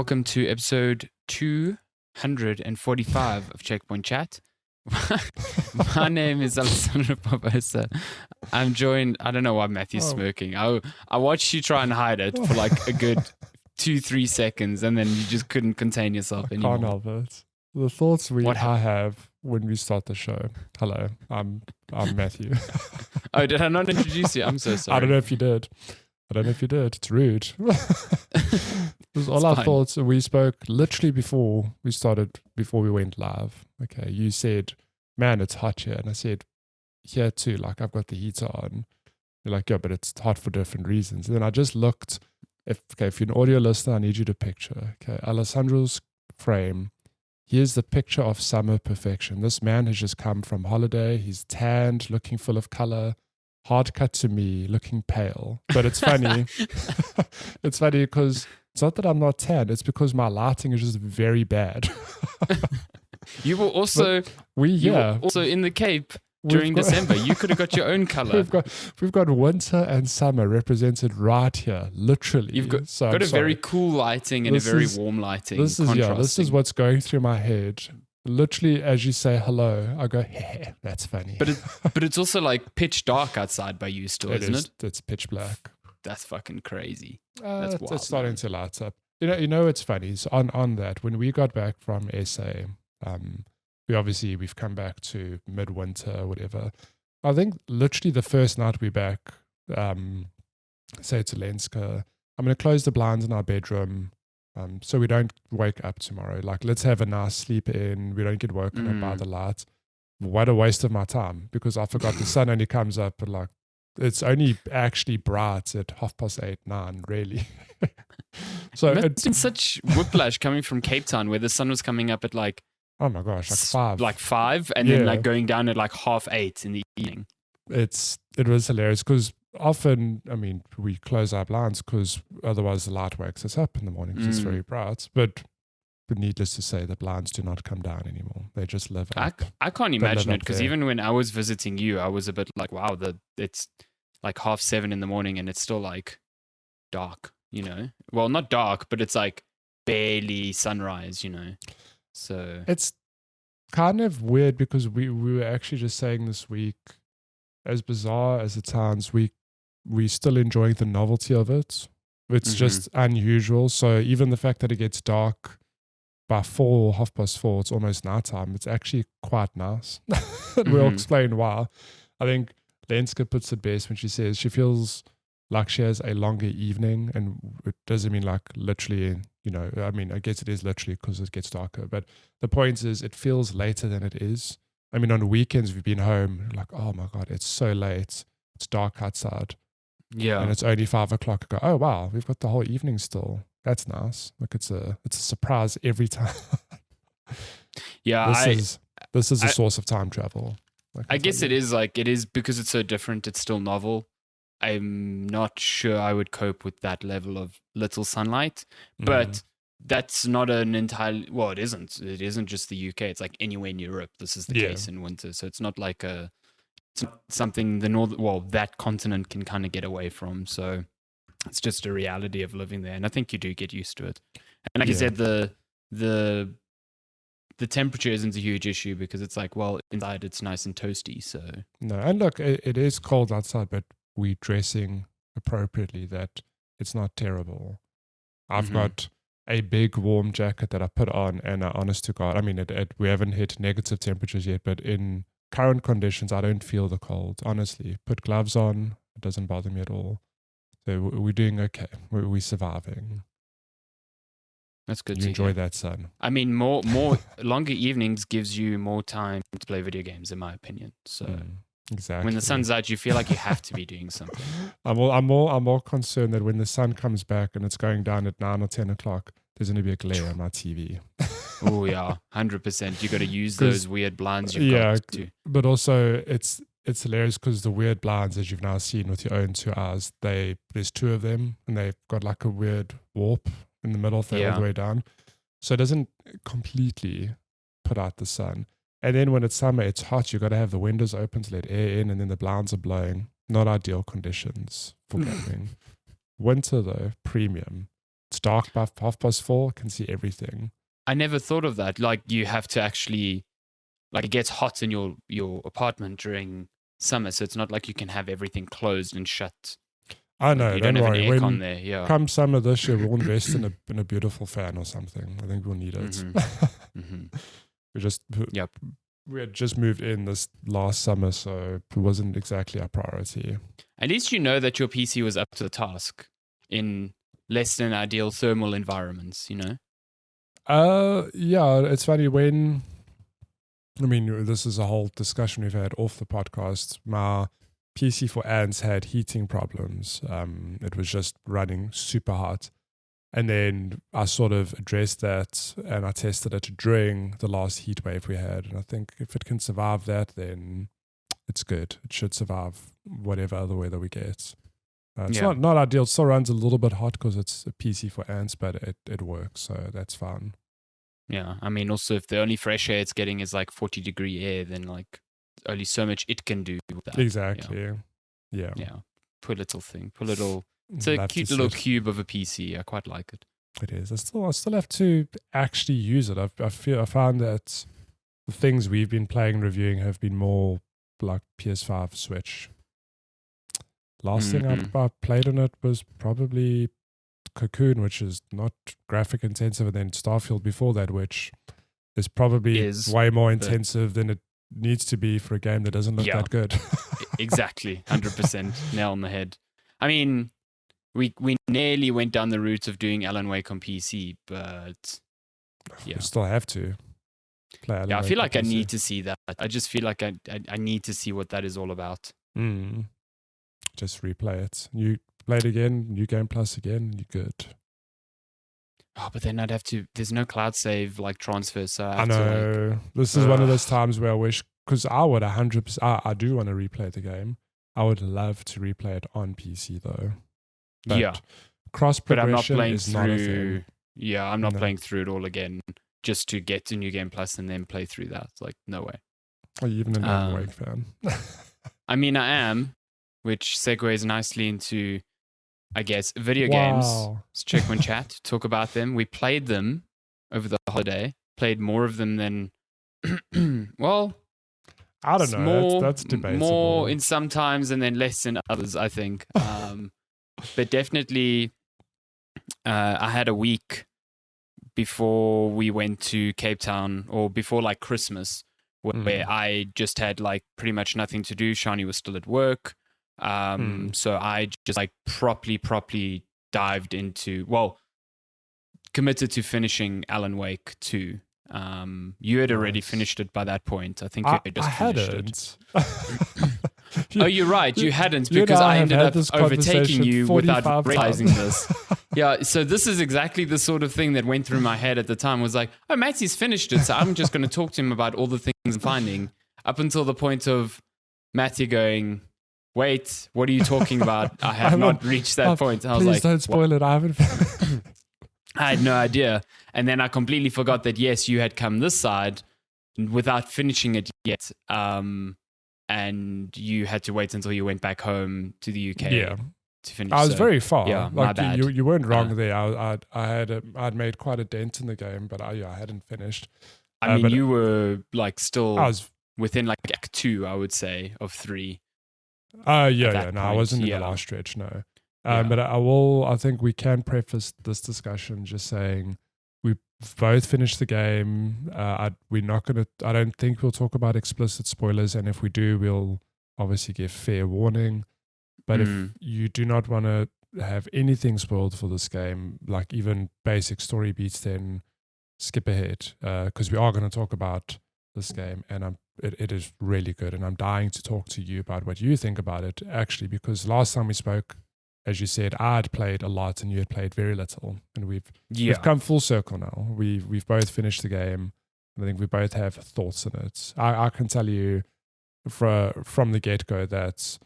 welcome to episode 245 of Checkpoint Chat. My name is Alessandro Barbosa. I'm joined, I don't know why Matthew's smirking. I watched you try and hide it for like a good 2-3 seconds and then you just couldn't contain yourself anymore. Can't help it. The thoughts I have when we start the show. Hello, I'm Matthew. Oh, did I not introduce you? I'm so sorry. I don't know if you did. It's rude. It was all our thoughts. We spoke literally before we went live. Okay, you said, man, it's hot here. And I said, here too, like I've got the heater on. You're like, yeah, but it's hot for different reasons. And then I just looked, if you're an audio listener, I need you to picture, okay, Alessandro's frame. Here's the picture of summer perfection. This man has just come from holiday. He's tanned, looking full of color. Hard cut to me, looking pale. But it's funny. It's funny because it's not that I'm not tan. It's because my lighting is just very bad. You were also in the Cape during December. You could have got your own color. We've got winter and summer represented right here, literally. You've got a very cool lighting and a very warm lighting. This is what's going through my head. Literally, as you say hello, I go, hey, that's funny. But it's also like pitch dark outside by you still, isn't it? It's pitch black. That's fucking crazy. That's wild. It's starting to light up. You know, it's funny. So on that, when we got back from SA, we've come back to midwinter or whatever. I think literally the first night we're back, say to Lenska, I'm going to close the blinds in our bedroom. So we don't wake up tomorrow. Like, let's have a nice sleep in. We don't get woken up by the light. What a waste of my time, because I forgot the sun only comes up at like, it's only actually bright at 8:30, 9, really. So it's been such whiplash coming from Cape Town where the sun was coming up at like, oh my gosh, like 5. Like 5 and then like going down at like 8:30 in the evening. It was hilarious because often, I mean, we close our blinds because otherwise the light wakes us up in the morning because it's very bright. But needless to say, the blinds do not come down anymore. They just live up. I can't imagine it because even when I was visiting you, I was a bit like, wow, it's like 7:30 in the morning and it's still like dark, you know? Well, not dark, but it's like barely sunrise, you know? So it's kind of weird because we were actually just saying this week, as bizarre as it sounds, we still enjoying the novelty of it. It's just unusual. So even the fact that it gets dark by 4, 4:30, it's almost nighttime. It's actually quite nice. We'll explain why. I think Lenska puts it best when she says she feels like she has a longer evening, and it doesn't mean like literally, you know, I mean, I guess it is literally because it gets darker, but the point is it feels later than it is. I mean, on weekends we've been home like, oh my God, it's so late. It's dark outside. Yeah. And it's only 5 o'clock. I go, oh wow, we've got the whole evening still. That's nice. Like it's a surprise every time. Yeah. This is a source of time travel. I guess it is because it's so different. It's still novel. I'm not sure I would cope with that level of little sunlight, but that's not an entirely, well, it isn't. It isn't just the UK. It's like anywhere in Europe. This is the case in winter. So it's not like it's not something that continent can kind of get away from. So it's just a reality of living there. And I think you do get used to it. And like you said, the temperature isn't a huge issue because it's like, well, inside it's nice and toasty. So no, and look, it is cold outside, but we're dressing appropriately that it's not terrible. I've got a big warm jacket that I put on, and honest to God, I mean, we haven't hit negative temperatures yet, but in current conditions, I don't feel the cold, honestly. Put gloves on, it doesn't bother me at all. So we're doing okay. We're surviving. That's good you to enjoy hear. that sun. I mean, more longer evenings gives you more time to play video games, in my opinion. So exactly. When the sun's out, you feel like you have to be doing something. I'm more concerned that when the sun comes back and it's going down at 9 or 10 o'clock, there's going to be a glare on my TV. Oh yeah, 100%. You got to use those weird blinds you've got to. But also it's hilarious because the weird blinds, as you've now seen with your own 2 eyes, there's 2 of them and they've got like a weird warp in the middle, all the way down. So it doesn't completely put out the sun. And then when it's summer, it's hot. You've got to have the windows open to let air in, and then the blinds are blowing. Not ideal conditions for gaming. Winter, though, premium. It's dark by 4:30, can see everything. I never thought of that. Like you have to actually, like it gets hot in your apartment during summer, so it's not like you can have everything closed and shut. I know. You don't have worry. an aircon there. Yeah. Come summer this year, we'll invest in a beautiful fan or something. I think we'll need it. Mm-hmm. We had just moved in this last summer, so it wasn't exactly our priority. At least you know that your PC was up to the task in less than ideal thermal environments, you know? Yeah, it's funny when, I mean, this is a whole discussion we've had off the podcast. My PC for ants had heating problems. It was just running super hot. And then I sort of addressed that and I tested it during the last heat wave we had. And I think if it can survive that, then it's good. It should survive whatever other weather we get. It's not ideal. It still runs a little bit hot because it's a PC for ants, but it works. So that's fine. Yeah. I mean, also, if the only fresh air it's getting is like 40-degree air, then like only so much it can do with that. Exactly. Yeah. Poor little thing. Poor little... It's a cute little cube of a PC. I quite like it. It is. I still have to actually use it. I found that the things we've been playing and reviewing have been more like PS5, Switch. Last thing I played on it was probably Cocoon, which is not graphic intensive, and then Starfield before that, which is probably way more intensive than it needs to be for a game that doesn't look that good. Exactly. 100% nail on the head. I mean... We nearly went down the route of doing Alan Wake on PC, but we still have to play Alan Wake. I feel like I need to see that. I just feel like I need to see what that is all about. Just replay it. You play it again, New Game Plus again, you're good. Oh, but then I'd have to. There's no cloud save like transfer, so I know. This is one of those times where I wish, because I would 100%. I do want to replay the game. I would love to replay it on PC though. But cross progression is not a thing. Yeah, I'm not playing through it all again just to get to New Game Plus and then play through that. Like, no way. Are you even an Alan Wake fan? I mean, I am, which segues nicely into, I guess, video games. Let's check one chat, talk about them. We played them over the holiday, played more of them than, well... I don't know. That's debatable. More in some times and then less in others, I think. But definitely, I had a week before we went to Cape Town, or before like Christmas, where I just had like pretty much nothing to do. Shani was still at work. So I just like properly dived into, committed to finishing Alan Wake 2. You had already finished it by that point. I think you had just finished it. Oh, you're right. You hadn't, because I ended up overtaking you without realizing this. Yeah, so this is exactly the sort of thing that went through my head at the time. Was like, oh, Matty's finished it, so I'm just going to talk to him about all the things I'm finding, up until the point of Matty going, wait, what are you talking about? I have not reached that point. I was like, please don't spoil it. I haven't. I had no idea. And then I completely forgot that, yes, you had come this side without finishing it yet. And you had to wait until you went back home to the UK to finish. I was very far. Yeah, like my bad. You weren't wrong there. I'd made quite a dent in the game, but I hadn't finished. I mean, you were like still within like Act 2, I would say, of 3. No, I wasn't in the last stretch, no. But I think we can preface this discussion just saying we both finished the game. We're not going to, I don't think we'll talk about explicit spoilers. And if we do, we'll obviously give fair warning. But if you do not want to have anything spoiled for this game, like even basic story beats, then skip ahead. Because we are going to talk about this game. And it is really good. And I'm dying to talk to you about what you think about it, actually, because last time we spoke, as you said, I had played a lot and you had played very little, and we've come full circle now. We've both finished the game, and I think we both have thoughts on it. I can tell you from the get-go that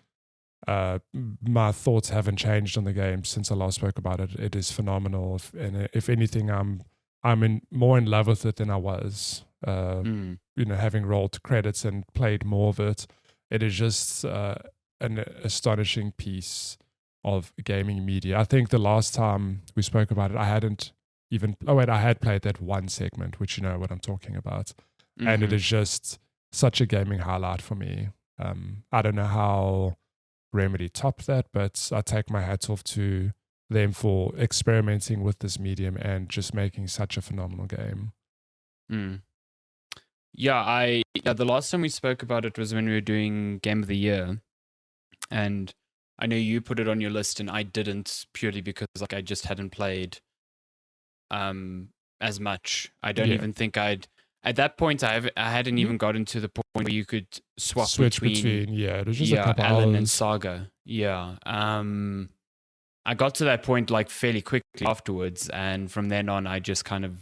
my thoughts haven't changed on the game since I last spoke about it. It is phenomenal, and if anything, I'm more in love with it than I was. Having rolled credits and played more of it, it is just an astonishing piece of gaming media. I think the last time we spoke about it, I had played that one segment, which you know what I'm talking about. Mm-hmm. And it is just such a gaming highlight for me. I don't know how Remedy topped that, but I take my hats off to them for experimenting with this medium and just making such a phenomenal game. Yeah, the last time we spoke about it was when we were doing Game of the Year, and I know you put it on your list and I didn't, purely because like I just hadn't played as much. I don't even think at that point I hadn't even gotten to the point where you could switch between it was just a couple Alan hours. and Saga. I got to that point like fairly quickly afterwards, and from then on I just kind of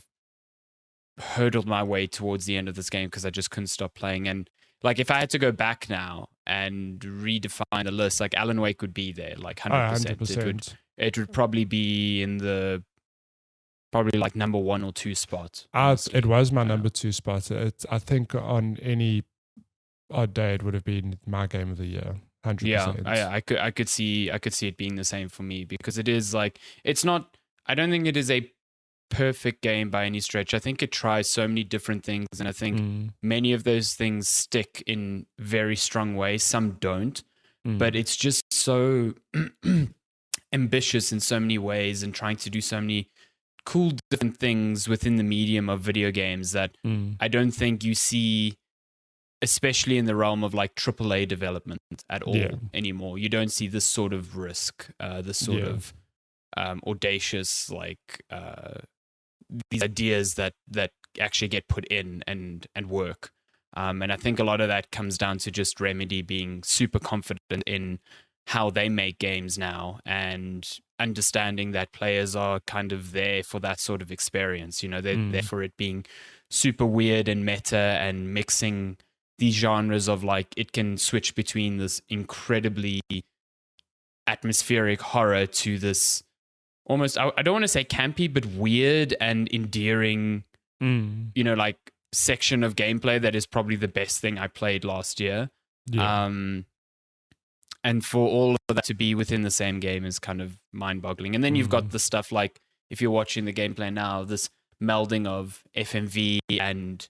hurdled my way towards the end of this game because I just couldn't stop playing. And like if I had to go back now and redefine the list, like Alan Wake would be there, like 100%. 100%. It would probably be in the like number 1 or 2 spot. It was my number 2 spot. I think on any odd day it would have been my game of the year. 100%. Yeah, I could see it being the same for me, because it is like, it's not, I don't think it is a perfect game by any stretch. I think it tries so many different things, and I think many of those things stick in very strong ways. Some don't, but it's just so ambitious in so many ways and trying to do so many cool different things within the medium of video games that I don't think you see, especially in the realm of like AAA development at all anymore. You don't see this sort of risk, this sort of audacious, like these ideas that actually get put in and work. And I think a lot of that comes down to just Remedy being super confident in how they make games now, and understanding that players are kind of there for that sort of experience. You know, they're there for it being super weird and meta, and mixing these genres of like, it can switch between this incredibly atmospheric horror to this almost, I don't want to say campy, but weird and endearing, you know, like section of gameplay that is probably the best thing I played last year. And for all of that to be within the same game is kind of mind-boggling. And then you've got the stuff like, if you're watching the gameplay now, this melding of FMV and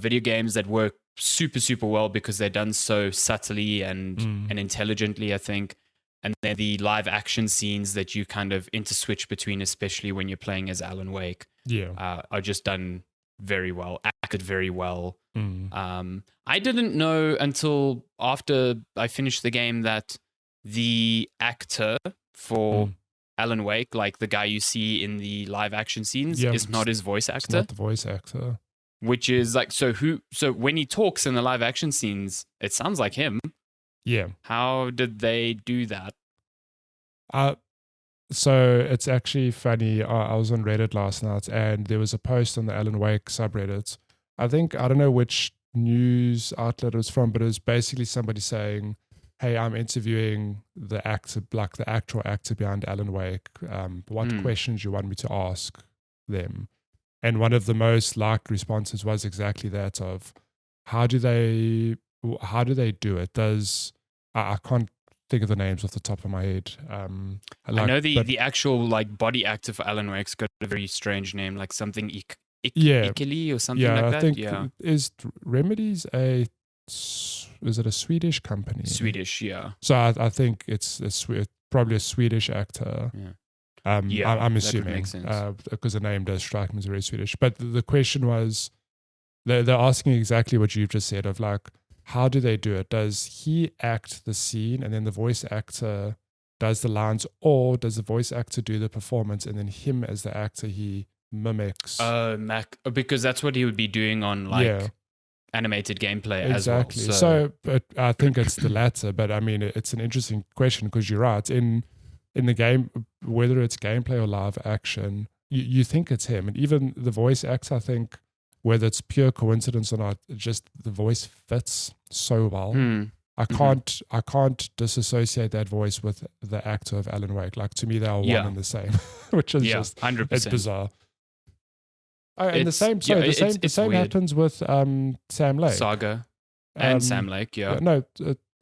video games that work super, super well because they're done so subtly and intelligently, I think. And then the live action scenes that you kind of interswitch between, especially when you're playing as Alan Wake, are just done very well, acted very well. I didn't know until after I finished the game that the actor for Alan Wake, like the guy you see in the live action scenes, is not his voice actor. It's not the voice actor. Which is like, so when he talks in the live action scenes, it sounds like him. Yeah. How did they do that? So it's actually funny. I was on Reddit last night, and there was a post on the Alan Wake subreddit. I don't know which news outlet it was from, but it was basically somebody saying, hey, I'm interviewing the actor, like the actual actor behind Alan Wake. What questions you want me to ask them? And one of the most liked responses was exactly that of, how do they do it? I can't think of the names off the top of my head. I know the actual like body actor for Alan Wake's got a very strange name, like something Ikili or something like that. I think is Remedy's is it a Swedish company? Swedish, yeah. So I think it's probably a Swedish actor. Yeah. I'm assuming because the name does strike me as very Swedish. But the question was, they're asking exactly what you've just said of like, how do they do it? Does he act the scene and then the voice actor does the lines, or does the voice actor do the performance and then him as the actor he mimics? Because that's what he would be doing on like animated gameplay exactly. as well. So, but I think it's the latter. But I mean, it's an interesting question because you're right. In the game, whether it's gameplay or live action, you think it's him. And even the voice actor, I think, whether it's pure coincidence or not, just the voice fits so well. I can't disassociate that voice with the actor of Alan Wake. Like, to me, they are one and the same, which is just 100%. It's bizarre. And the same happens with Sam Lake. Saga and Sam Lake, No,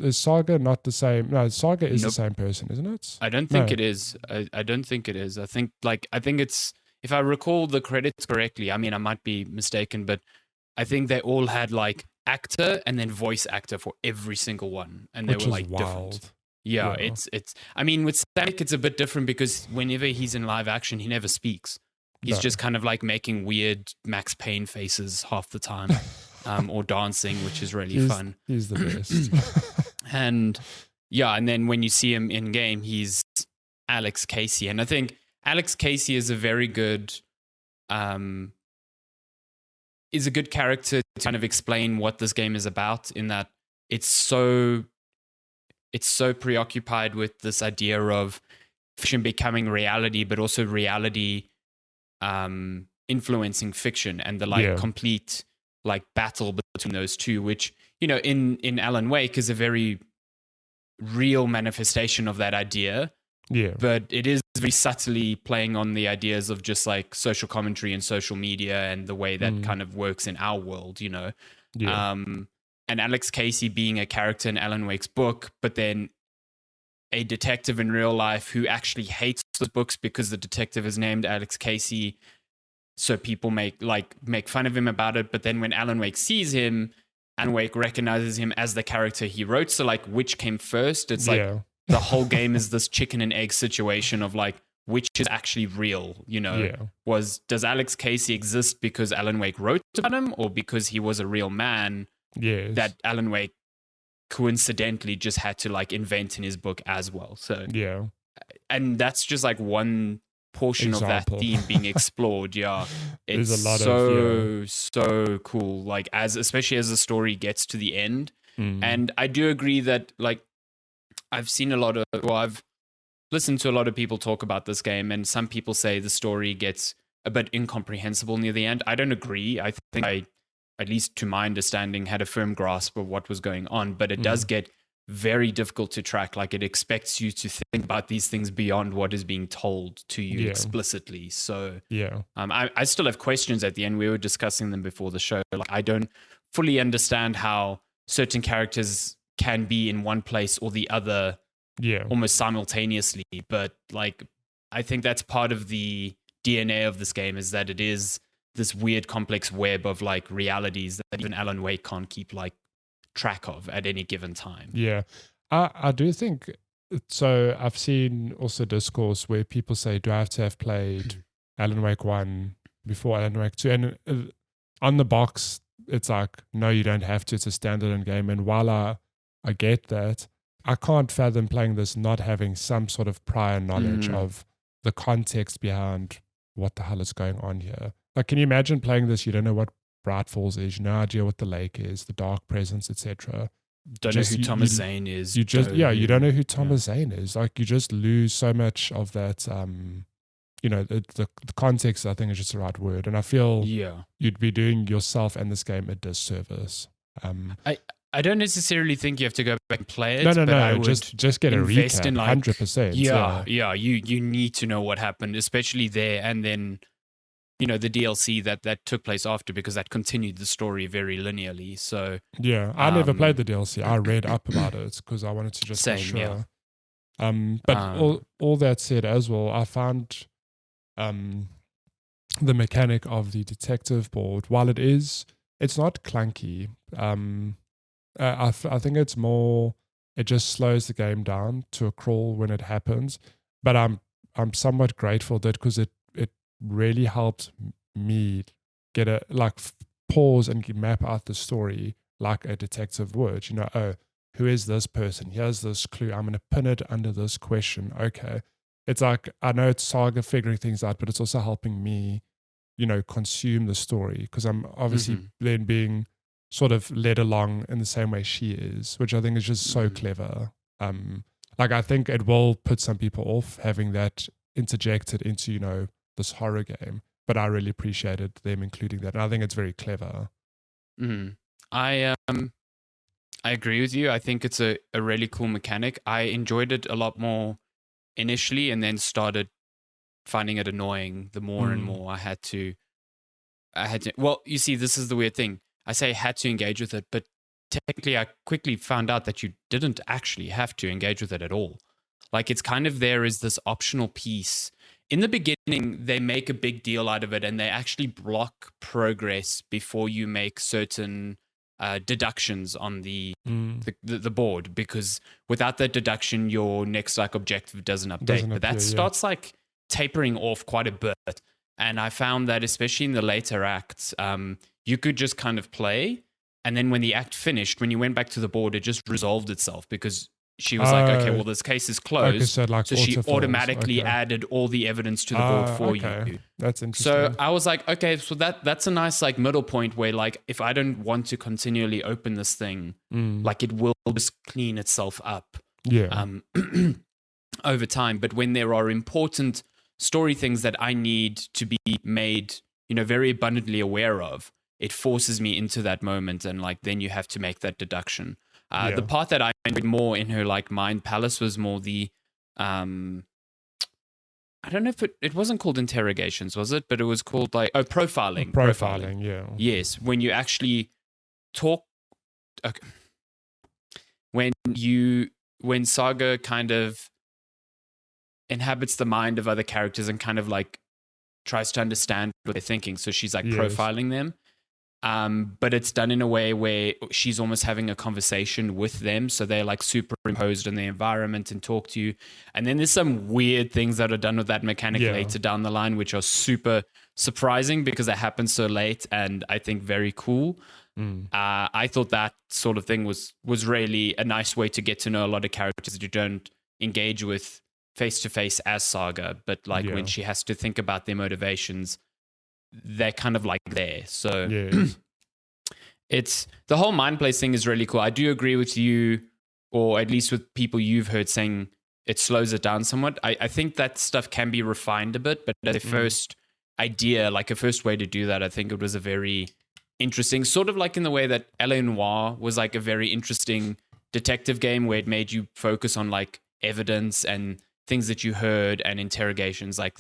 is Saga not the same? No, Saga is the Nope. same person, isn't it? I don't think it is. I don't think it is. I think it's, if I recall the credits correctly, I mean, I might be mistaken, but I think they all had like actor and then voice actor for every single one, and they Which were is like wild. different. Yeah, it's. I mean, with Static, it's a bit different because whenever he's in live action, he never speaks. He's just kind of like making weird Max Payne faces half the time, or dancing, which is really fun. He's the best. And yeah, and then when you see him in game, he's Alex Casey, and I think Alex Casey is a very good, is a good character to kind of explain what this game is about. In that it's so preoccupied with this idea of fiction becoming reality, but also reality influencing fiction, and the complete like battle between those two, which, you know, in Alan Wake is a very real manifestation of that idea. Yeah. But it is very subtly playing on the ideas of just like social commentary and social media and the way that kind of works in our world, you know. Yeah. And Alex Casey being a character in Alan Wake's book, but then a detective in real life who actually hates the books because the detective is named Alex Casey. So people make fun of him about it. But then when Alan Wake sees him, Alan Wake recognizes him as the character he wrote. So like, which came first? It's like the whole game is this chicken and egg situation of like, which is actually real, you know? Does Alex Casey exist because Alan Wake wrote about him, or because he was a real man that Alan Wake coincidentally just had to like invent in his book as well? So and that's just like one portion of that theme being explored. It's a lot so cool, like especially as the story gets to the end. And I do agree that like I've listened to a lot of people talk about this game, and some people say the story gets a bit incomprehensible near the end. I don't agree. I think I, at least to my understanding, had a firm grasp of what was going on, but it does get very difficult to track. Like, it expects you to think about these things beyond what is being told to you explicitly. So I still have questions at the end. We were discussing them before the show. Like, I don't fully understand how certain characters can be in one place or the other almost simultaneously. But like, I think that's part of the DNA of this game, is that it is this weird complex web of like realities that even Alan Wake can't keep like track of at any given time. I do think so. I've seen also discourse where people say, do I have to have played Alan Wake 1 before Alan Wake 2? And on the box it's like, no, you don't have to. It's a standalone game. And while I get that, I can't fathom playing this not having some sort of prior knowledge of the context behind what the hell is going on here. Like, can you imagine playing this? You don't know what Bright Falls is, no idea what the lake is, the Dark Presence, etc. Don't know who Thomas Zane is. You don't know who Thomas Zane is. Like, you just lose so much of that. You know, the context, I think, is just the right word. And I feel you'd be doing yourself and this game a disservice. I don't necessarily think you have to go back and play it. No. Just get a recap. In like 100%. You need to know what happened, especially there, and then, you know, the DLC that took place after, because that continued the story very linearly. So I never played the DLC. I read up about it because I wanted to just be sure. But all that said as well, I found the mechanic of the detective board, while it's not clunky. I think it's more, it just slows the game down to a crawl when it happens. But I'm somewhat grateful that, because it really helped me get pause and map out the story like a detective would. You know, oh, who is this person? Here's this clue. I'm going to pin it under this question. Okay. It's like, I know it's Saga figuring things out, but it's also helping me, you know, consume the story, because I'm obviously then being sort of led along in the same way she is, which I think is just so clever. Like, I think it will put some people off having that interjected into, you know, this horror game, but I really appreciated them including that, and I think it's very clever. I agree with you. I think it's a really cool mechanic. I enjoyed it a lot more initially, and then started finding it annoying the more and more I had to. Well, you see, this is the weird thing. I say I had to engage with it, but technically I quickly found out that you didn't actually have to engage with it at all. Like it's kind of there as this optional piece. In the beginning, they make a big deal out of it and they actually block progress before you make certain deductions on the board, because without that deduction, your next like objective doesn't update. But that starts like tapering off quite a bit. And I found that especially in the later acts, you could just kind of play. And then when the act finished, when you went back to the board, it just resolved itself because she was like, okay, well, this case is closed. So she automatically added all the evidence to the board for you. That's interesting. So I was like, okay, so that's a nice like middle point where like if I don't want to continually open this thing, like it will just clean itself up over time. But when there are important story things that I need to be made, very abundantly aware of, it forces me into that moment, and like then you have to make that deduction. The part that I enjoyed more in her like mind palace was more the I don't know if it wasn't called interrogations, was it? But it was called like profiling. Profiling, yeah. Yes, when you actually talk. Okay. When Saga kind of inhabits the mind of other characters and kind of like tries to understand what they're thinking, so she's like profiling them. But it's done in a way where she's almost having a conversation with them. So they're like superimposed in the environment and talk to you. And then there's some weird things that are done with that mechanic later down the line, which are super surprising because it happens so late and I think very cool. I thought that sort of thing was really a nice way to get to know a lot of characters that you don't engage with face to face as Saga. But like when she has to think about their motivations, they're kind of like there. So it's the whole mind place thing is really cool. I do agree with you, or at least with people you've heard saying it slows it down somewhat. I think that stuff can be refined a bit, but as a first idea, like a first way to do that, I think it was a very interesting, sort of like in the way that L.A. Noire was like a very interesting detective game where it made you focus on like evidence and things that you heard and interrogations. Like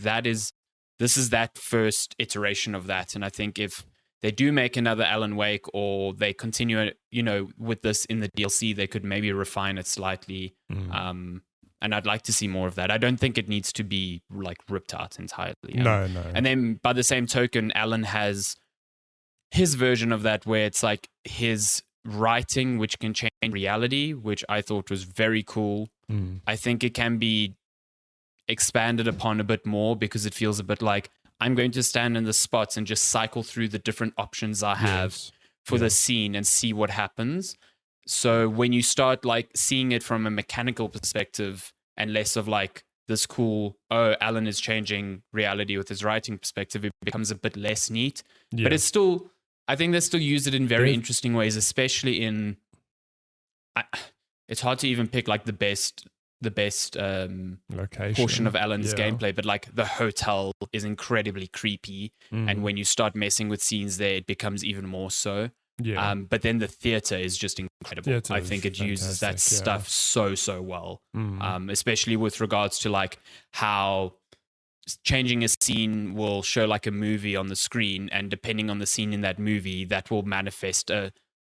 this is that first iteration of that. And I think if they do make another Alan Wake or they continue, with this in the DLC, they could maybe refine it slightly. And I'd like to see more of that. I don't think it needs to be like ripped out entirely. No. And then by the same token, Alan has his version of that where it's like his writing, which can change reality, which I thought was very cool. I think it can be expanded upon a bit more because it feels a bit like I'm going to stand in the spots and just cycle through the different options I have for the scene and see what happens. So when you start like seeing it from a mechanical perspective and less of like this cool, Alan is changing reality with his writing perspective, it becomes a bit less neat. But it's still, I think they still use it in very interesting ways, especially in, it's hard to even pick like the best portion of Alan's gameplay, but like the hotel is incredibly creepy, and when you start messing with scenes there, it becomes even more so. But then the theater is just incredible. I think it uses that stuff so well, especially with regards to like how changing a scene will show like a movie on the screen, and depending on the scene in that movie, that will manifest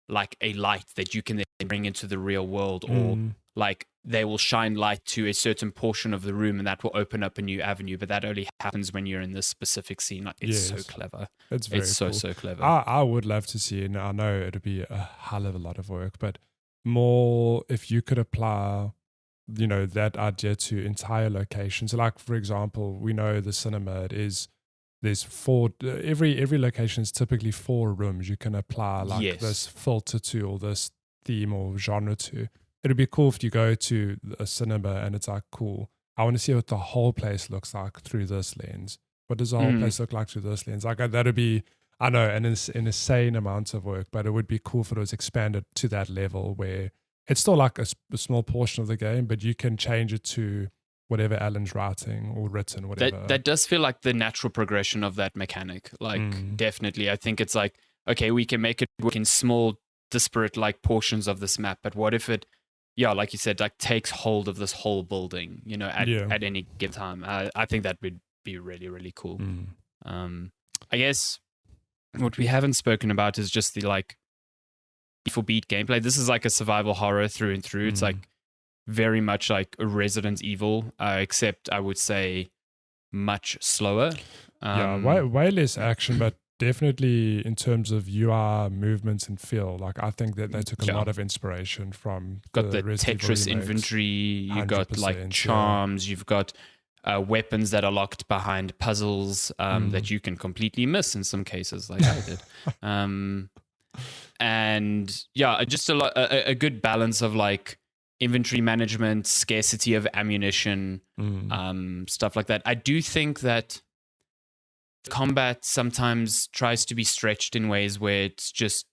like a light that you can then bring into the real world, or like they will shine light to a certain portion of the room and that will open up a new avenue. But that only happens when you're in this specific scene. Like, it's so clever. It's very cool. so clever. I would love to see it. And I know it'd be a hell of a lot of work, but more if you could apply, that idea to entire locations. Like, for example, we know the cinema, there's four, every location is typically 4 rooms you can apply like this filter to, or this theme or genre to. It'd be cool if you go to a cinema and it's like, cool, I want to see what the whole place looks like through this lens. What does the whole place look like through this lens? Like, that'd be, I know, an insane amount of work, but it would be cool if it was expanded to that level where it's still like a small portion of the game, but you can change it to whatever Alan's writing or written, whatever. That does feel like the natural progression of that mechanic. Like, definitely. I think it's like, okay, we can make it work in small, disparate like portions of this map, but what if it, like you said, like takes hold of this whole building, at any given time. I think that would be really, really cool. I guess what we haven't spoken about is just the like for beat gameplay. This is like a survival horror through and through. It's like very much like a Resident Evil, except I would say much slower. Way less action, but definitely in terms of UI movements and feel. Like I think that they took a lot of inspiration from got the Resident Tetris Evil remakes. inventory. You got like charms. You've got weapons that are locked behind puzzles that you can completely miss in some cases, like I did. And yeah, just a good balance of like inventory management, scarcity of ammunition, stuff like that. I do think that combat sometimes tries to be stretched in ways where it's just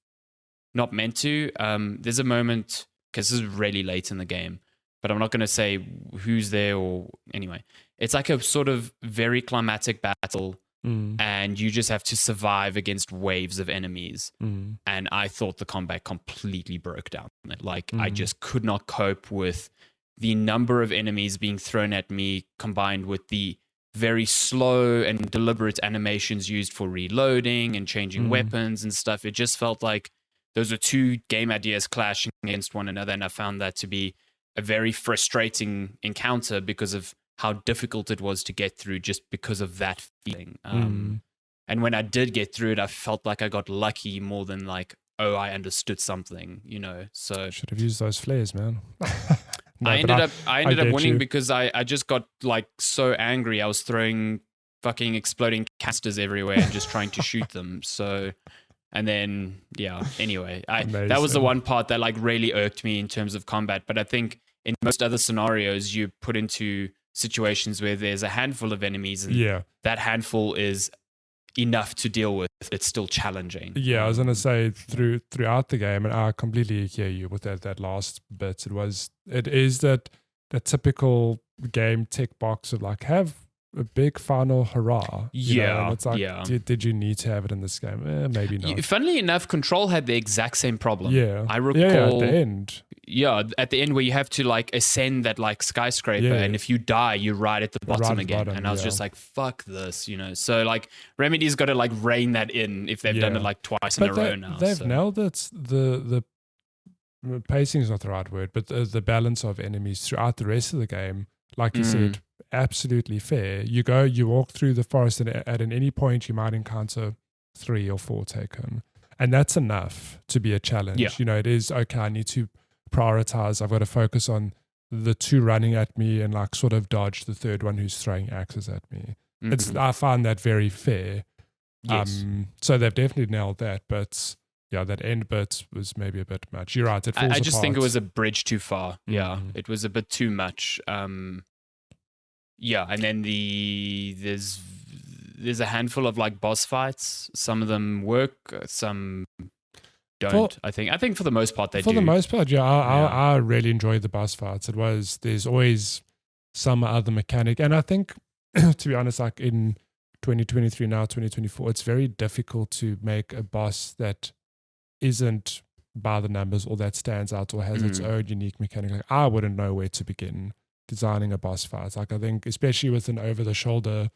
not meant to. There's a moment, because this is really late in the game, but I'm not going to say who's there or anyway. It's like a sort of very climatic battle, and you just have to survive against waves of enemies. And I thought the combat completely broke down. Like I just could not cope with the number of enemies being thrown at me, combined with the very slow and deliberate animations used for reloading and changing weapons and stuff. It just felt like those are two game ideas clashing against one another, and I found that to be a very frustrating encounter because of how difficult it was to get through, just because of that feeling. And when I did get through it, I felt like I got lucky more than like, oh, I understood something, you know. So should have used those flares, man. No, I ended up winning because I just got like so angry. I was throwing fucking exploding canisters everywhere and just trying to shoot them. So, and then anyway, that was the one part that like really irked me in terms of combat. But I think in most other scenarios, you put into situations where there's a handful of enemies, and that handful is enough to deal with. It's still challenging. I was gonna say throughout the game, and I completely hear you with that last bit. It is that typical game tick box of like, have a big final hurrah. You know, and it's like, did you need to have it in this game? Maybe not. Funnily enough, Control had the exact same problem. I recall. At the end. At the end where you have to like ascend that like skyscraper, and if you die, you're right at the bottom again. And I was just like, fuck this, you know. So like Remedy's got to like rein that in if they've done it like twice in a row now. They've nailed it. The pacing is not the right word, but the balance of enemies throughout the rest of the game, like you said, absolutely fair. You walk through the forest, and at any point you might encounter 3 or 4 taken, and that's enough to be a challenge. You know, it is okay. I need to prioritize. I've got to focus on the 2 running at me and like sort of dodge the 3rd one who's throwing axes at me. I find that very fair. So they've definitely nailed that, but that end bit was maybe a bit much. You're right. It falls I just apart. think it was a bridge too far. It was a bit too much. And then there's a handful of like boss fights. Some of them work, some don't. I think for the most part they do. For the most part, I really enjoyed the boss fights. There's always some other mechanic, and I think to be honest, like in 2023 now 2024, it's very difficult to make a boss that isn't by the numbers or that stands out or has its own unique mechanic. Like I wouldn't know where to begin designing a boss fight. Like I think especially with an over-the-shoulder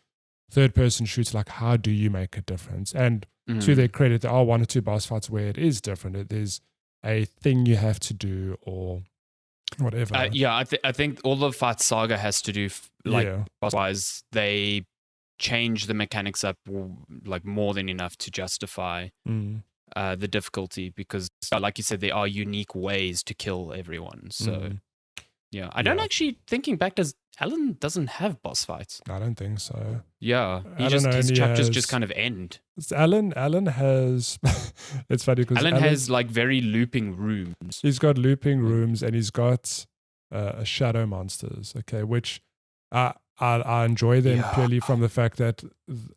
third-person shooter, like how do you make a difference? And to their credit, there are 1 or 2 boss fights where it is different. There's a thing you have to do or whatever. I think all the Fight Saga has to do, boss-wise, they change the mechanics up like more than enough to justify the difficulty, because like you said, there are unique ways to kill everyone. So I don't actually, thinking back, Alan doesn't have boss fights. I don't think so. His chapters just kind of end. Alan has it's funny because Alan has like very looping rooms. He's got looping rooms, and he's got shadow monsters, which I enjoy them purely from the fact that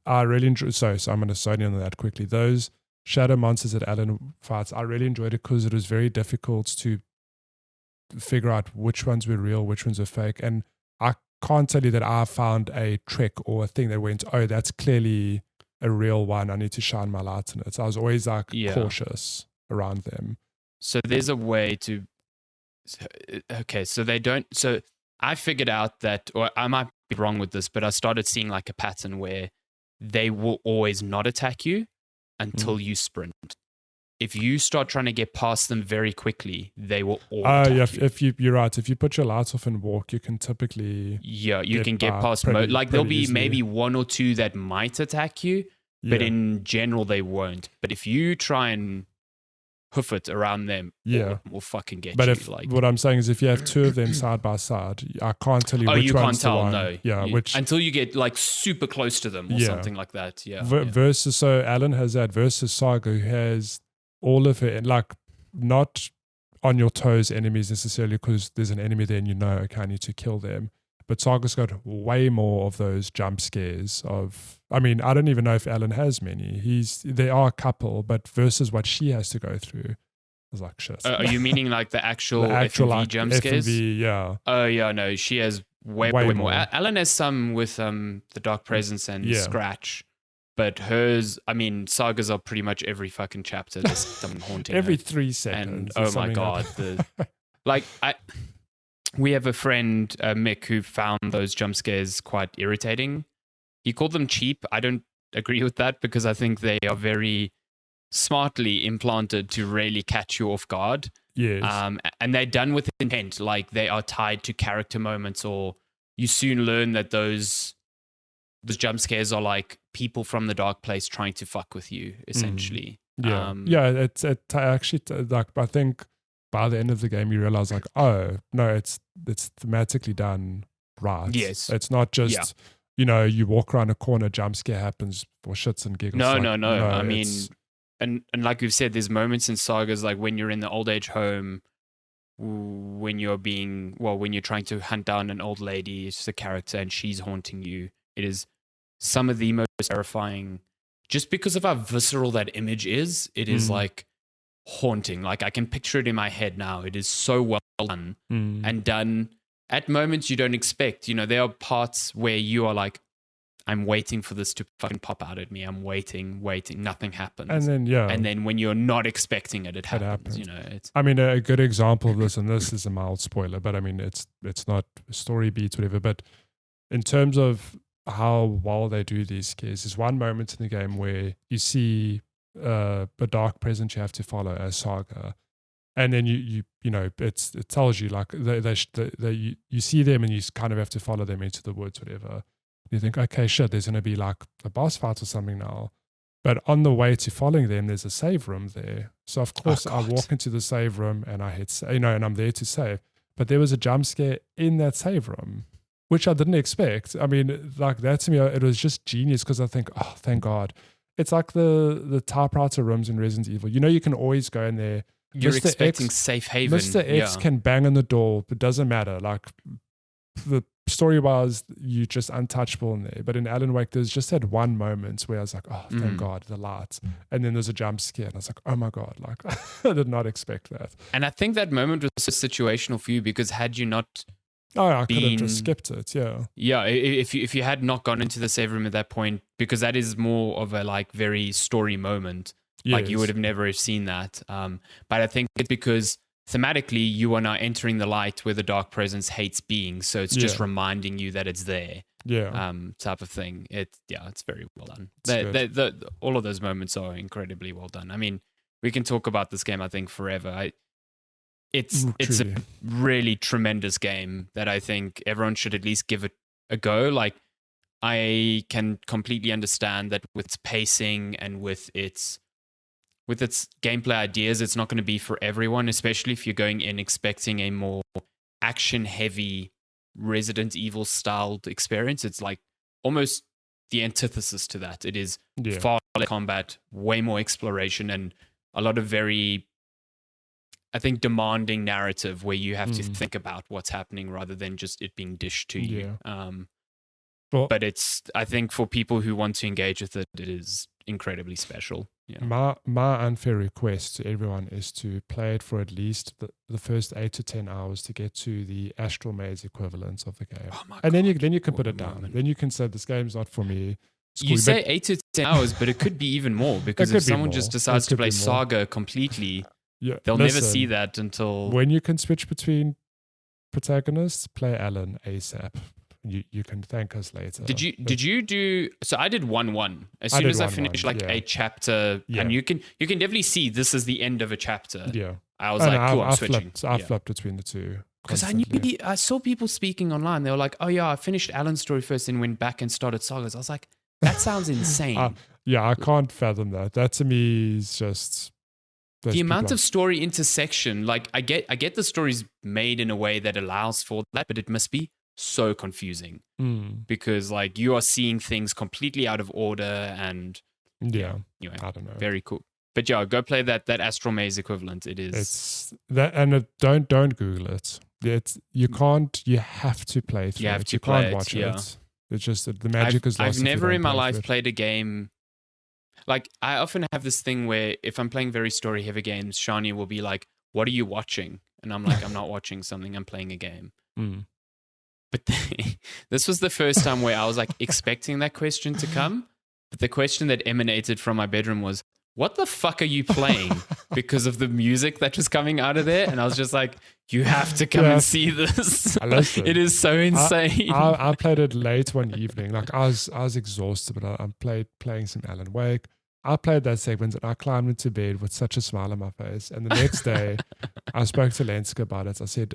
I really enjoy. So I'm going to sign in on that quickly. Those shadow monsters that Alan fights, I really enjoyed it because it was very difficult to figure out which ones were real, which ones were fake. And I can't tell you that I found a trick or a thing that went, oh, that's clearly a real one. I need to shine my light on it. So I was always like cautious around them. So there's a way to, so they don't, so I figured out that, or I might be wrong with this, but I started seeing like a pattern where they will always not attack you until you sprint. if you start trying to get past them very quickly, they will all attack you. You're right. If you put your lights off and walk, you can typically you can get past there'll be easily. Maybe one or two that might attack you, but in general they won't. But if you try and hoof it around them, will fucking get but you. But what I'm saying is, if you have two of them side by side, I can't tell you which one's the one. No. Yeah, until you get like super close to them or something like that. Yeah. Versus, so Alan has that versus Saga, who has all of it, like not on your toes enemies necessarily, because there's an enemy there and you know, okay, I need to kill them. But Saga's got way more of those jump scares I don't even know if Alan has many. There are a couple, but versus what she has to go through, I was like, shit. Are you meaning like the actual FMV like, jump scares? FMV, yeah. Oh, yeah, no, she has way more. Alan has some with the Dark Presence and Scratch, but hers, Sagas are pretty much every fucking chapter. There's something haunting every her. 3 seconds. And oh my God. We have a friend, Mick, who found those jump scares quite irritating. He called them cheap. I don't agree with that, because I think they are very smartly implanted to really catch you off guard. Yes. And they're done with intent. Like, they are tied to character moments, or you soon learn that those jump scares are like people from the dark place trying to fuck with you, essentially. It's actually like, I think by the end of the game, you realize like, oh no, it's thematically done right. Yes, it's not just you walk around a corner, jump scare happens for shits and giggles. No. I mean, and like we've said, there's moments in Sagas like when you're in the old age home, when you're trying to hunt down an old lady, it's just a character and she's haunting you. It is some of the most terrifying, just because of how visceral that image is. It is like haunting. Like, I can picture it in my head now. It is so well done and done at moments you don't expect. There are parts where you are like, I'm waiting for this to fucking pop out at me. I'm waiting, nothing happens. And then when you're not expecting it happens. It's a good example of this, and this is a mild spoiler, but it's not story beats, whatever, but in terms of how well they do these scares, there's one moment in the game where you see a dark presence you have to follow as Saga, and then it tells you like you see them and you kind of have to follow them into the woods, whatever. You think, okay, shit, there's going to be like a boss fight or something now, but on the way to following them, there's a save room there. So of course I walk into the save room and I hit and I'm there to save, but there was a jump scare in that save room, which I didn't expect. Like that to me, it was just genius, because I think, oh, thank God. It's like the typewriter rooms in Resident Evil. You can always go in there. You're expecting safe haven. Mr. X can bang on the door, but it doesn't matter. Like, the story-wise, you're just untouchable in there. But in Alan Wake, there's just that one moment where I was like, oh, thank God, the lights. And then there's a jump scare, and I was like, oh my God, like, I did not expect that. And I think that moment was so situational for you, because had you not... I could have just skipped it, yeah. Yeah, if you had not gone into the save room at that point, because that is more of a like very story moment, like you would have never seen that. But I think it's because thematically you are now entering the light where the dark presence hates being, so it's just reminding you that it's there. Yeah. Type of thing. It's very well done. All of those moments are incredibly well done. I mean, we can talk about this game, I think, forever. It's a really tremendous game that I think everyone should at least give it a go. Like, I can completely understand that with its pacing and with its gameplay ideas, it's not going to be for everyone, especially if you're going in expecting a more action-heavy Resident Evil styled experience. It's like almost the antithesis to that. It is far less combat, way more exploration, and a lot of very, I think, demanding narrative where you have to think about what's happening rather than just it being dished to you. But it's, I think, for people who want to engage with it, it is incredibly special. Yeah. My unfair request to everyone is to play it for at least the first 8 to 10 hours to get to the Astral Maze equivalent of the game. And then you can put it down. Then you can say, this game's not for me. You say 8 to 10 hours, but it could be even more, because if someone just decides to play Saga completely, they'll never see that until... When you can switch between protagonists, play Alan ASAP. You can thank us later. Did you do? So I did 1-1 as soon as I finished a chapter, and you can definitely see this is the end of a chapter. Yeah, I was I'm switching. I flipped between the two. Because I saw people speaking online. They were like, "Oh yeah, I finished Alan's story first, and went back and started Saga's." I was like, "That sounds insane." I can't fathom that. That to me is just the amount of story intersection. Like I get the story's made in a way that allows for that, but it must be so confusing because like you are seeing things completely out of order and anyway, I don't know. Very cool. But yeah, go play that Astral Maze equivalent. It is. It's that, and don't Google it. You can't. You have to play through. You can't watch it. It's just that the magic is lost. I've never in my life played a game. Like I often have this thing where if I'm playing very story heavy games, Shani will be like, "What are you watching?" And I'm like, "I'm not watching something. I'm playing a game." But this was the first time where I was like expecting that question to come, but the question that emanated from my bedroom was, "What the fuck are you playing?" Because of the music that was coming out of there. And I was just like, you have to come and see this. It is so insane. I played it late one evening. Like I was exhausted, but I'm playing some Alan Wake. I played that segment and I climbed into bed with such a smile on my face. And the next day I spoke to Lenska about it. I said,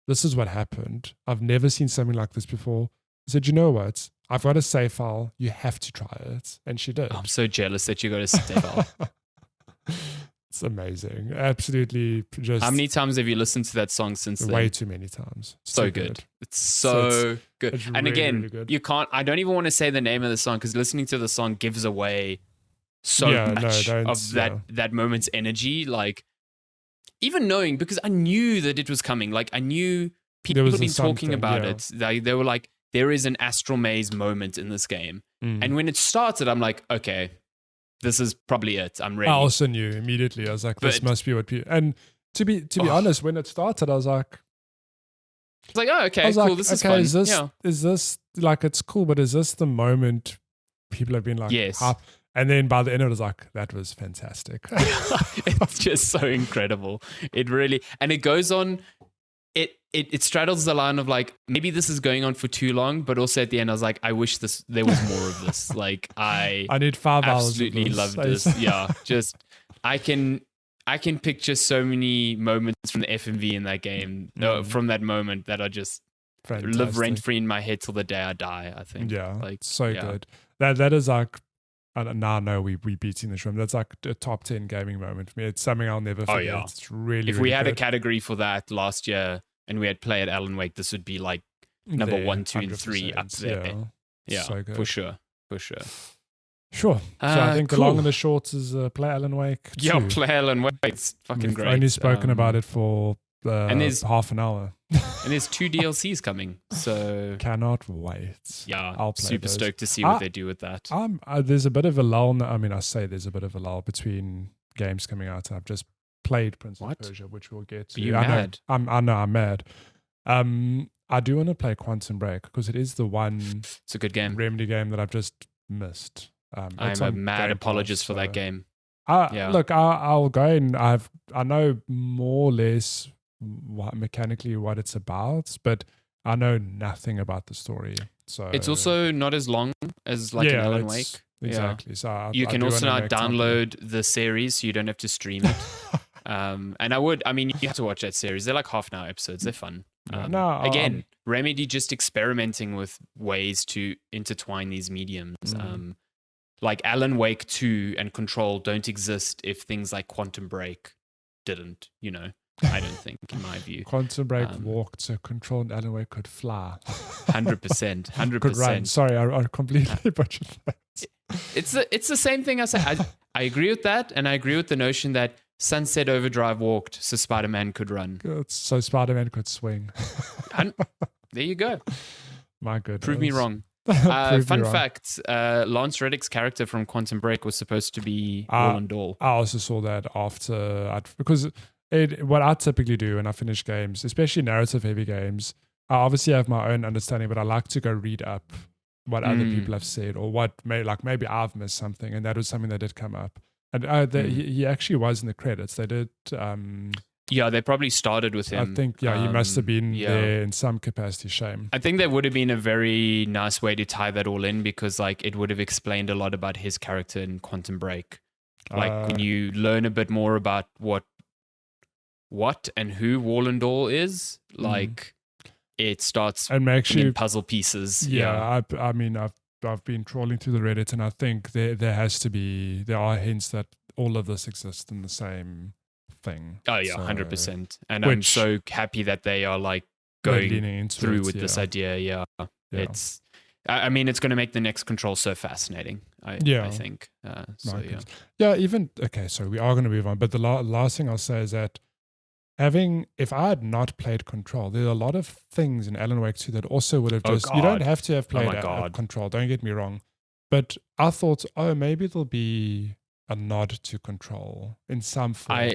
this is what happened. I've never seen something like this before. I said, you know what? I've got a save file. You have to try it. And she did. I'm so jealous that you got a save file. It's amazing. Absolutely. Just how many times have you listened to that song since then? Way too many times. It's so good. It's so good. It's and really, again, really good. You can't, I don't even want to say the name of the song because listening to the song gives away so much of that moment's energy. Like, even knowing, because I knew that it was coming. Like, I knew people had been talking about it. They were like, there is an Astral Maze moment in this game. And when it started, I'm like, okay, this is probably it. I'm ready. I also knew immediately. I was like, this must be what people... And to be honest, when it started, I was like... It's like, oh, okay, cool, this is fun. Is this, like, it's cool, but is this the moment people have been like... Yes. And then by the end, it was like, that was fantastic. It's just so incredible. It really... And it goes on... It straddles the line of like, maybe this is going on for too long, but also at the end I was like, I wish there was more of this. Like I need 5 hours. Absolutely loved this. Yeah, just I can picture so many moments from the FMV in that game, from that moment that are just live rent free in my head till the day I die. I think. Yeah, like so good. That is like. Now I know we beating the shrimp. That's like a top 10 gaming moment for me. It's something I'll never forget. Oh, yeah. It's really, if we had a category for that last year and we had played Alan Wake, this would be like number 1, 2, and 3 up there. Yeah, so good. For sure. Sure. So I think the long and the short is play Alan Wake 2. Yeah, play Alan Wake. It's fucking great. We've only spoken about it for and there's half an hour. And there's 2 DLCs coming, so cannot wait. Yeah, I'll play super stoked to see what they do with that. There's a bit of a lull. I mean, I say there's a bit of a lull between games coming out. I've just played Prince of Persia, which we'll get to. Are you mad? I know I'm mad. I do want to play Quantum Break because it is the one. It's a good game. Remedy game that I've just missed. I'm a mad apologist for that game. Look, I'll go and I know more or less mechanically what it's about, but I know nothing about the story. So it's also not as long as like an Alan Wake. Exactly. So you can also now download the series, so you don't have to stream it. And you have to watch that series. They're like half an hour episodes. They're fun. Remedy just experimenting with ways to intertwine these mediums. Like Alan Wake 2 and Control don't exist if things like Quantum Break didn't, I don't think, in my view. Quantum Break walked, so Control and Alan Wake could fly. 100%. Could run. Sorry, I completely butchered that. It's the same thing I say. I agree with that, and I agree with the notion that Sunset Overdrive walked, so Spider-Man could run. So Spider-Man could swing. There you go. My goodness. Prove me wrong. Fun fact, Lance Reddick's character from Quantum Break was supposed to be Roland Dahl. I also saw that after, because what I typically do when I finish games, especially narrative-heavy games, I obviously have my own understanding, but I like to go read up what other people have said or what maybe I've missed something, and that was something that did come up. And he actually was in the credits. They did Yeah, they probably started with him. I think, he must have been yeah. there in some capacity. Shame. I think that would have been a very nice way to tie that all in, because like it would have explained a lot about his character in Quantum Break. Like when you learn a bit more about what and who Wallendall is, like it starts and makes you puzzle pieces. Yeah, I mean, I've been trawling through the Reddit, and I think there are hints that all of this exists in the same thing. Oh yeah, 100%. And I'm so happy that they are like going through with this idea. Yeah. It's, I mean, it's going to make the next Control so fascinating. I think. So even okay. So we are going to move on, but the last thing I'll say is that if I had not played Control, there are a lot of things in Alan Wake 2 that also would have you don't have to have played Control, don't get me wrong. But I thought, maybe there'll be a nod to Control in some form.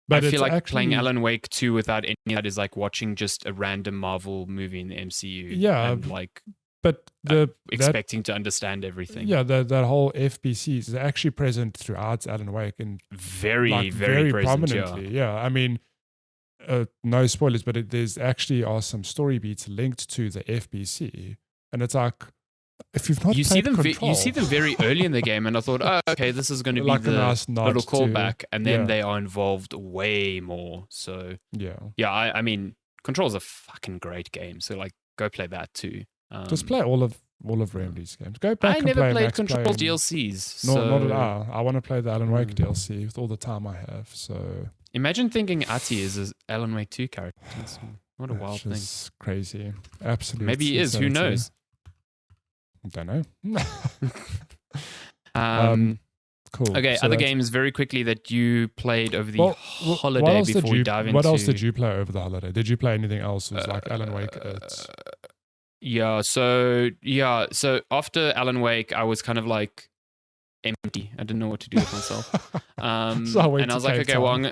But I feel like playing Alan Wake 2 without any of that is like watching just a random Marvel movie in the MCU. Yeah. And like, but expecting to understand everything. Yeah, that whole FBC is actually present throughout Alan Wake and very present, prominently. Yeah, I mean, no spoilers, but there's actually are some story beats linked to the FBC, and it's like if you've not played Control, you see them very early in the game, and I thought, okay, this is going to be like the nice little callback, and then they are involved way more. So I mean, Control's a fucking great game. So like, go play that too. Just play all of Remedy's games. Go back. I never played Control DLCs. No, not at all. I want to play the Alan Wake DLC with all the time I have. So imagine thinking Ati is an Alan Wake 2 character. What a wild thing. It's crazy. Absolutely. Maybe he is. Who knows? I don't know. Cool. Okay, so other games very quickly that you played over the holiday before we dive into. What else did you play over the holiday? Did you play anything else? Was like Alan Wake? So after Alan Wake, I was kind of like empty. I didn't know what to do with myself. And I was like, okay, well,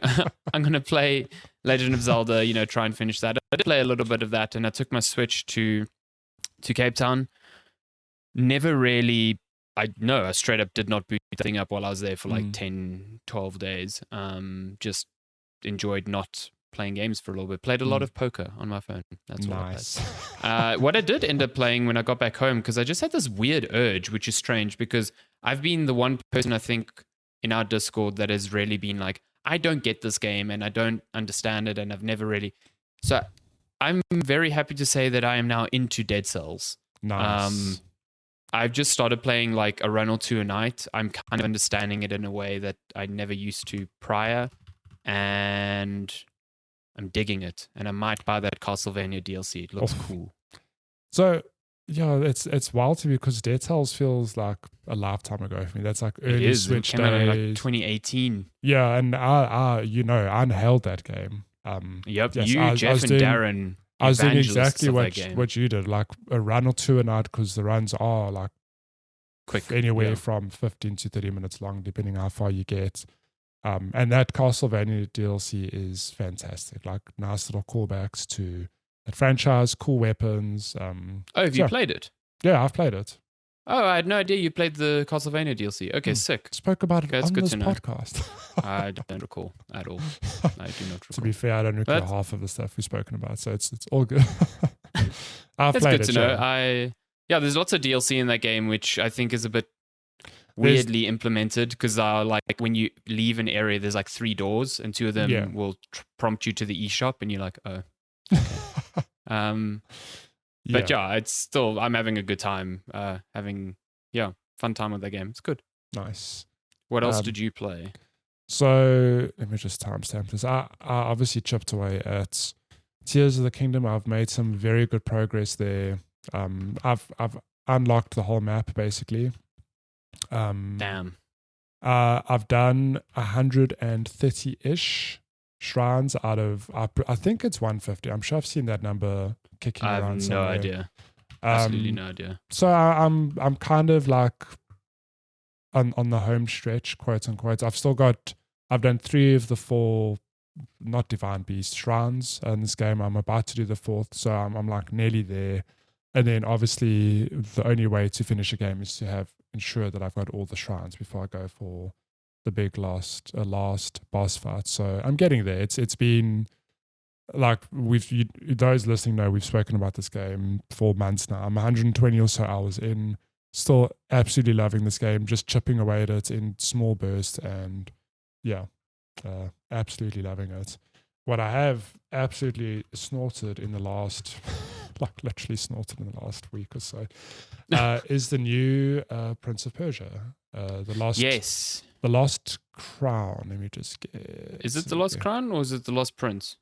I'm going to play Legend of Zelda, try and finish that. I did play a little bit of that, and I took my Switch to Cape Town. Never really, I straight up did not boot the thing up while I was there for like 10, 12 days. Just enjoyed not playing games for a little bit. Played a lot of poker on my phone. That's nice. What I played. What I did end up playing when I got back home, because I just had this weird urge, which is strange, because I've been the one person I think in our Discord that has really been like, I don't get this game and I don't understand it, and I've never really. So I'm very happy to say that I am now into Dead Cells. Nice. I've just started playing like a run or two a night. I'm kind of understanding it in a way that I never used to prior, and I'm digging it, and I might buy that Castlevania DLC. It looks cool. So, it's wild to me because Dead Cells feels like a lifetime ago for me. That's like early Switch days. It came out in like 2018. Yeah, and I inhaled that game. Yep, yes, Jeff and Darren. I was doing exactly what you did, like a run or two a night, because the runs are like quick, anywhere from 15 to 30 minutes long, depending how far you get. And that Castlevania DLC is fantastic. Like nice little callbacks to that franchise, cool weapons. Have you played it? Yeah, I've played it. Oh, I had no idea you played the Castlevania DLC. Okay, sick. Spoke about it on this podcast. I don't recall at all. I do not recall. To be fair, I don't recall half of the stuff we've spoken about, so it's all good. I've played it. That's good to know. There's lots of DLC in that game, which I think is a bit weirdly implemented, because like when you leave an area, there's like 3 doors, and 2 of them will prompt you to the eShop, and you're like, oh, okay. But it's still, I'm having a good time, having fun time with that game. It's good. Nice. What else did you play? So let me just timestamp this. I obviously chipped away at Tears of the Kingdom. I've made some very good progress there. I've unlocked the whole map basically. Damn. I've done 130-ish shrines out of, I think it's 150. I'm sure I've seen that number kicking around. I have no idea. Absolutely no idea. So I'm kind of like on the home stretch, quote unquote. I've done 3 of the 4 not Divine Beast shrines in this game. I'm about to do the 4th, so I'm like nearly there. And then obviously the only way to finish a game is to ensure that I've got all the shrines before I go for last boss fight. So I'm getting there. It's been like those listening know we've spoken about this game for months now. I'm 120 or so hours in, still absolutely loving this game, just chipping away at it in small bursts, and absolutely loving it. What I have absolutely snorted in the last, like literally snorted in the last week or so, is the new Prince of Persia, the Lost Crown. Let me just get. Is it the Lost Crown or is it the Lost Prince?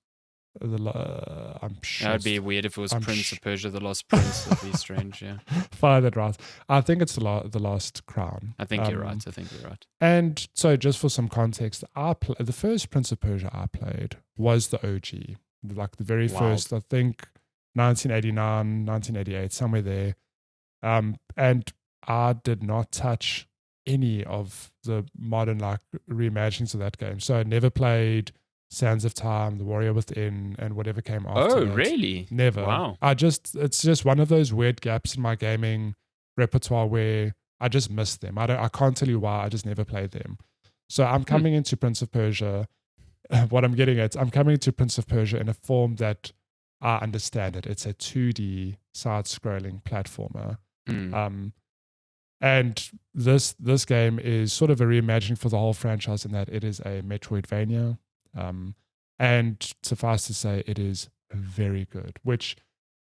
I'm sure. That would be weird if it was Prince of Persia, the Lost Prince. That'd be strange, yeah. Fire that right. I think it's the Lost Crown. I think you're right. And so, just for some context, the first Prince of Persia I played was the OG, like the very first. I think 1989, 1988, somewhere there. And I did not touch any of the modern like reimaginings of that game. So I never played Sands of Time, The Warrior Within, and whatever came after. Oh, really? Never. Wow. It's just one of those weird gaps in my gaming repertoire where I just miss them. I can't tell you why. I just never played them. So I'm coming into Prince of Persia. What I'm getting at, I'm coming to Prince of Persia in a form that I understand it. It's a 2D side-scrolling platformer. And this game is sort of a reimagining for the whole franchise in that it is a Metroidvania. And suffice to say, it is very good, which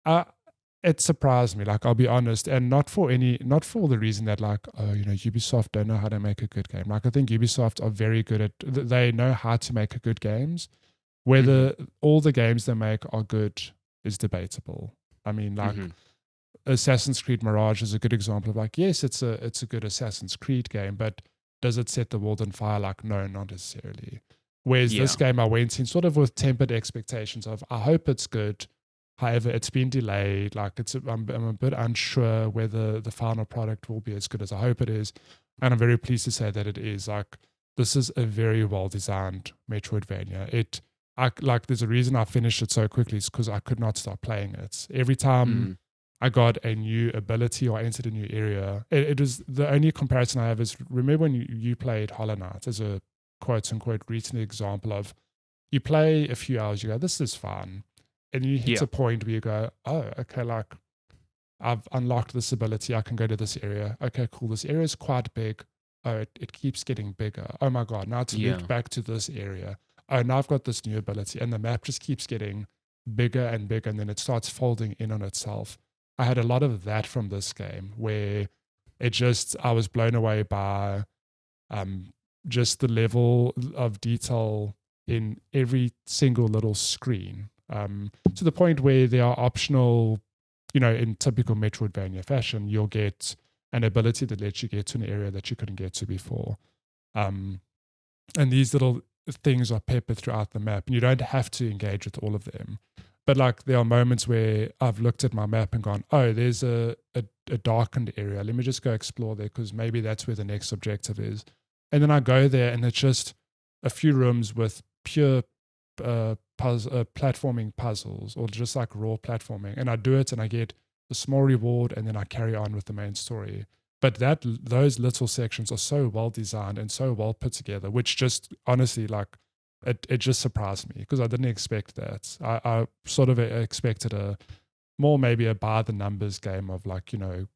it surprised me. Like, I'll be honest, and not for the reason that like, oh, Ubisoft don't know how to make a good game. Like, I think Ubisoft are very good at, they know how to make good games. Whether all the games they make are good is debatable. I mean, like, Assassin's Creed Mirage is a good example of like, yes, it's a good Assassin's Creed game, but does it set the world on fire? Like, no, not necessarily. Whereas this game I went in sort of with tempered expectations of, I hope it's good. However, it's been delayed. Like, I'm a bit unsure whether the final product will be as good as I hope it is. And I'm very pleased to say that it is. Like, this is a very well-designed Metroidvania. There's a reason I finished it so quickly. It's because I could not stop playing it. Every time I got a new ability or entered a new area, it was the only comparison I have is, remember when you played Hollow Knight as a quote-unquote recent example of, you play a few hours, you go, this is fun. And you hit a point where you go, oh, okay, like, I've unlocked this ability, I can go to this area. Okay, cool, this area is quite big. Oh, it keeps getting bigger. Oh my God, now to loop back to this area. Oh, now I've got this new ability. And the map just keeps getting bigger and bigger, and then it starts folding in on itself. I had a lot of that from this game where I was blown away by just the level of detail in every single little screen, to the point where there are optional, in typical Metroidvania fashion, you'll get an ability that lets you get to an area that you couldn't get to before. And these little things are peppered throughout the map, and you don't have to engage with all of them. But like, there are moments where I've looked at my map and gone, oh, there's a darkened area. Let me just go explore there because maybe that's where the next objective is. And then I go there and it's just a few rooms with pure platforming puzzles, or just like raw platforming. And I do it and I get a small reward, and then I carry on with the main story. But those little sections are so well designed and so well put together, which just honestly, like, it just surprised me because I didn't expect that. I sort of expected maybe a by the numbers game of like, you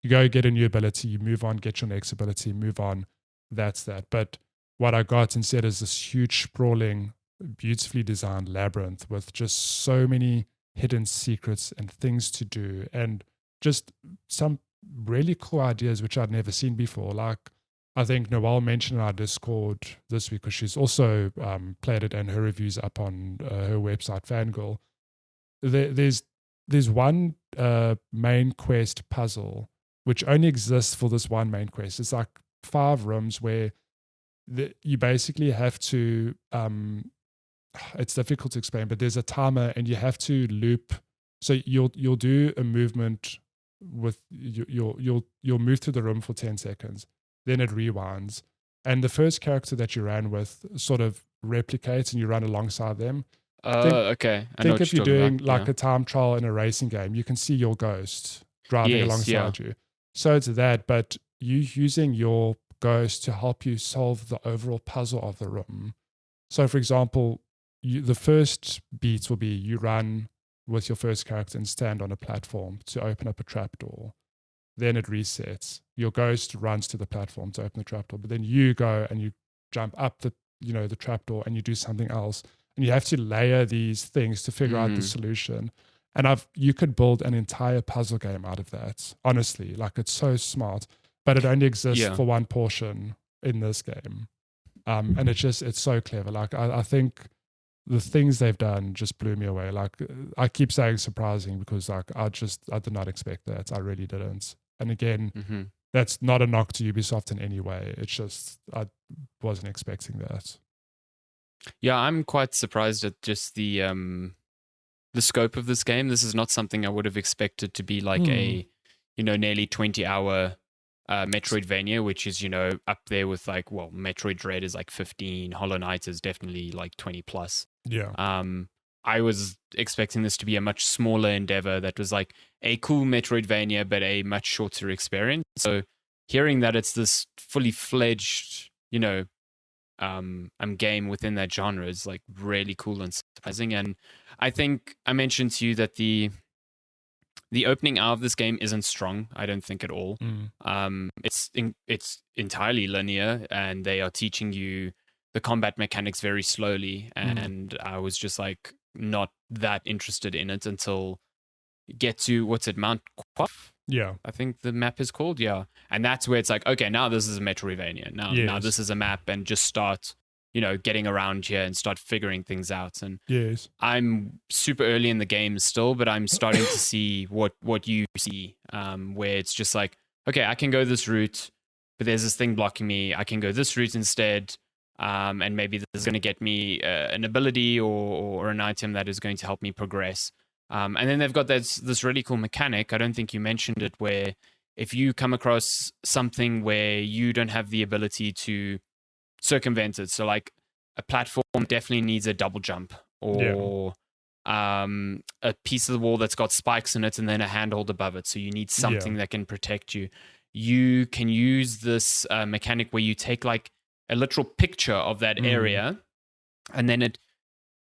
go get a new ability, you move on, get your next ability, move on. That's that. But what I got instead is this huge, sprawling, beautifully designed labyrinth with just so many hidden secrets and things to do, and just some really cool ideas which I'd never seen before. Like, I think Noelle mentioned in our Discord this week because she's also played it and her reviews up on her website, Fangirl. There's one main quest puzzle which only exists for this one main quest. It's like 5 rooms where you basically have to it's difficult to explain, but there's a timer and you have to loop. So you'll do a movement with you'll move through the room for 10 seconds, then it rewinds, and the first character that you ran with sort of replicates and you run alongside them. Okay. I know think if you're doing like a time trial in a racing game, you can see your ghost driving alongside you. So it's that, but you using your ghost to help you solve the overall puzzle of the room. So, for example, the first beat will be you run with your first character and stand on a platform to open up a trapdoor. Then it resets. Your ghost runs to the platform to open the trapdoor, but then you go and you jump up the trapdoor and you do something else. And you have to layer these things to figure out the solution. And you could build an entire puzzle game out of that. Honestly, like it's so smart, but it only exists for one portion in this game. And it's so clever. Like I think the things they've done just blew me away. Like I keep saying surprising because like I did not expect that. I really didn't. And again, that's not a knock to Ubisoft in any way. It's just I wasn't expecting that. Yeah, I'm quite surprised at just the scope of this game. This is not something I would have expected to be like a nearly 20-hour Metroidvania, which is up there with like, well, Metroid Dread is like 15, Hollow Knight is definitely like 20 plus. Yeah. I was expecting this to be a much smaller endeavor that was like a cool Metroidvania, but a much shorter experience. So hearing that it's this fully fledged, game within that genre is like really cool and surprising. And I think I mentioned to you that the opening hour of this game isn't strong. I don't think at all. It's entirely linear, and they are teaching you the combat mechanics very slowly. And I was just like not that interested in it until you get to Mount Quaff? Yeah, I think the map is called. Yeah, and that's where it's like, okay, now this is a Metroidvania. Now this is a map, and just start getting around here and start figuring things out. And I'm super early in the game still, but I'm starting to see what you see, where it's just like, okay, I can go this route, but there's this thing blocking me. I can go this route instead, and maybe this is going to get me an ability or an item that is going to help me progress. And then they've got this really cool mechanic. I don't think you mentioned it, where if you come across something where you don't have the ability to circumvent it, so like a platform definitely needs a double jump, or a piece of the wall that's got spikes in it and then a handhold above it, so you need something that can protect you. You can use this mechanic where you take like a literal picture of that area, and then it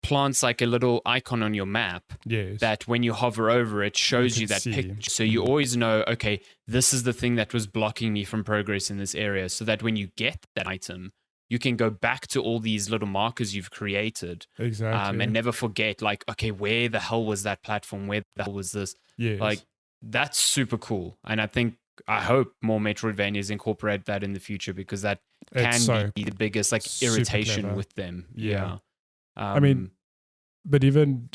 plants like a little icon on your map that when you hover over it shows you that picture, so you always know, okay, this is the thing that was blocking me from progress in this area, so that when you get that item you can go back to all these little markers you've created, and never forget, like, okay, where the hell was that platform, where the hell was this? Like, that's super cool. And I hope more Metroidvanias incorporate that in the future, because that can be the biggest like irritation with them. I mean, but even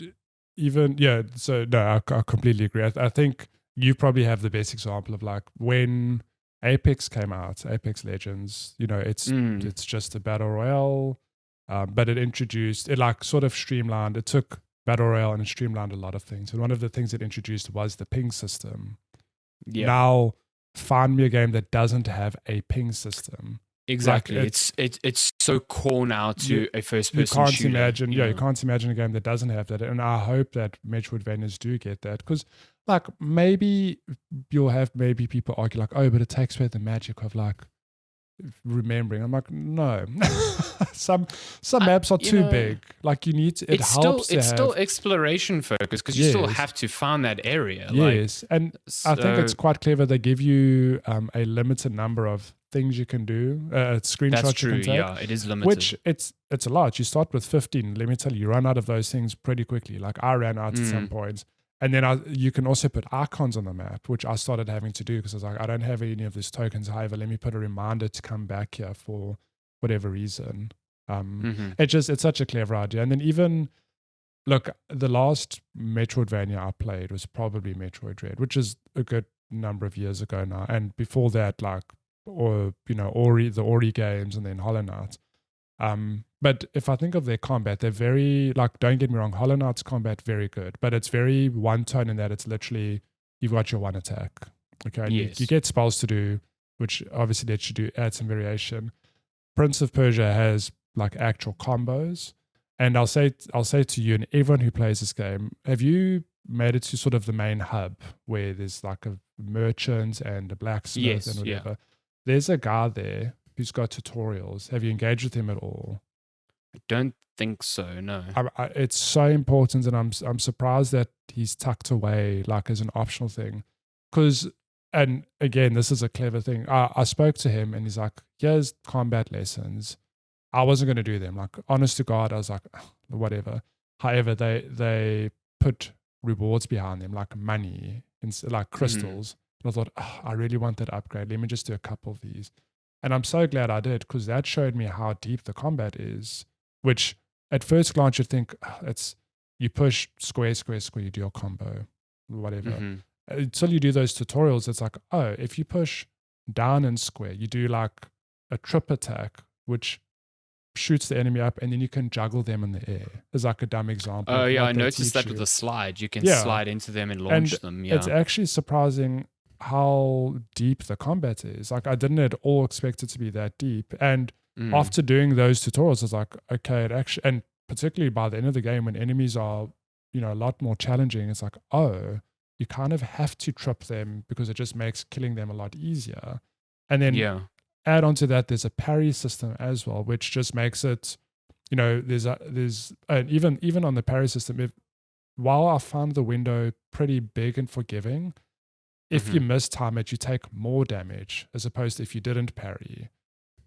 so no, I completely agree. I think you probably have the best example of like when Apex came out, Apex Legends, it's just a battle royale, but it like sort of streamlined. It took battle royale and it streamlined a lot of things. And one of the things it introduced was the ping system. Now find me a game that doesn't have a ping system. Exactly. Like it's so core now to a first-person shooter. You can't imagine a game that doesn't have that. And I hope that Metroidvanias do get that, because like maybe you'll have people argue like, oh, but it takes away the magic of like remembering. I'm like, no. some maps are too big. Like you need to, it's still exploration focused, because you still have to find that area. Yes. And I think it's quite clever. They give you a limited number of things you can do, screenshots. That's true. You can take, yeah, it is limited. Which it's a lot. You start with 15. Let me tell you run out of those things pretty quickly. Like I ran out at some points. And then you can also put icons on the map, which I started having to do because I was like, I don't have any of these tokens. However, let me put a reminder to come back here for whatever reason. It's such a clever idea. And then even, look, the last Metroidvania I played was probably Metroid Dread, which is a good number of years ago now. And before that, like, the Ori games, and then Hollow Knight. But if I think of their combat, they're very, like, don't get me wrong, Hollow Knight's combat very good, but it's very one tone in that it's literally, you've got your one attack. Okay. And you get spells to do, which obviously lets you add some variation. Prince of Persia has like actual combos. And I'll say to you and everyone who plays this game, have you made it to sort of the main hub where there's like a merchant and a blacksmith and whatever? There's a guy there who's got tutorials. Have you engaged with him at all? I don't think so, no. It's so important, and I'm surprised that he's tucked away like as an optional thing. Because, and again, this is a clever thing. I spoke to him, and he's like, here's combat lessons. I wasn't going to do them. Like, honest to God, I was like, whatever. However, they put rewards behind them, like money and like crystals. And I thought, I really want that upgrade. Let me just do a couple of these. And I'm so glad I did, because that showed me how deep the combat is, which at first glance you'd think it's you push square, you do your combo, whatever. Until you do those tutorials, it's like, oh, if you push down and square, you do like a trip attack, which shoots the enemy up, and then you can juggle them in the air. It's like a dumb example. Oh, yeah, I noticed that with the slide. You can slide into them and launch them. Yeah. It's actually surprising how deep the combat is. Like, I didn't at all expect it to be that deep. And after doing those tutorials, it's like, okay, it actually, and particularly by the end of the game when enemies are, a lot more challenging, it's like, oh, you kind of have to trip them because it just makes killing them a lot easier. And then add on to that, there's a parry system as well, which just makes it, there's even on the parry system, while I found the window pretty big and forgiving, if you mistime it, you take more damage as opposed to if you didn't parry.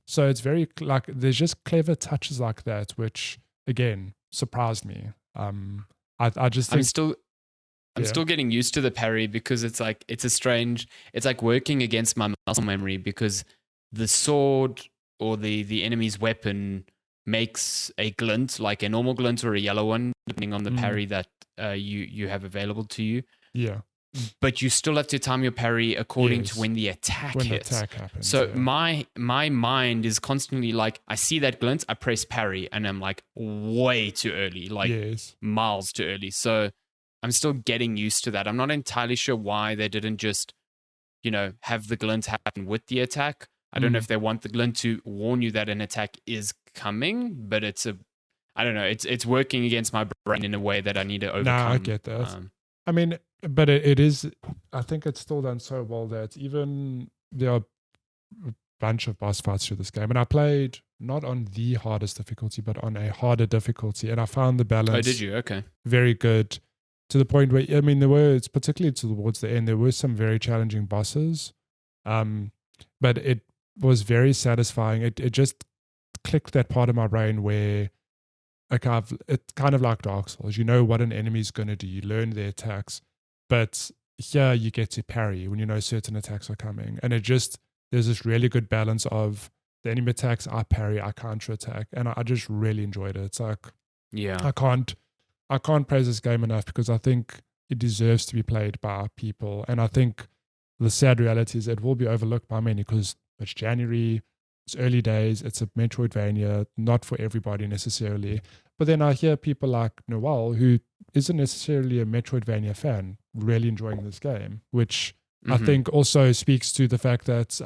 So it's very like there's just clever touches like that, which again surprised me. I just think I'm still getting used to the parry, because it's like it's like working against my muscle memory, because the sword or the enemy's weapon makes a glint, like a normal glint or a yellow one, depending on the parry that you have available to you. Yeah. But you still have to time your parry according to when the attack hits. The attack happens, so my mind is constantly like, I see that glint, I press parry, and I'm like way too early, like miles too early. So I'm still getting used to that. I'm not entirely sure why they didn't just, have the glint happen with the attack. I don't know if they want the glint to warn you that an attack is coming, but I don't know. It's working against my brain in a way that I need to overcome. Nah, I get that. I mean, but it is, I think it's still done so well that even there are a bunch of boss fights through this game. And I played not on the hardest difficulty, but on a harder difficulty. And I found the balance. Oh, did you? Okay. Very good, to the point where, it's particularly towards the end, there were some very challenging bosses. But it was very satisfying. It just clicked that part of my brain where, it's kind of like Dark Souls. You know what an enemy's going to do. You learn their attacks. But here you get to parry when you know certain attacks are coming. And there's this really good balance of the enemy attacks, I parry, I counter attack. And I just really enjoyed it. It's like, I can't praise this game enough, because I think it deserves to be played by people. And I think the sad reality is it will be overlooked by many, because it's January, it's early days, it's a Metroidvania, not for everybody necessarily. But then I hear people like Noel, who isn't necessarily a Metroidvania fan, really enjoying this game, which I think also speaks to the fact that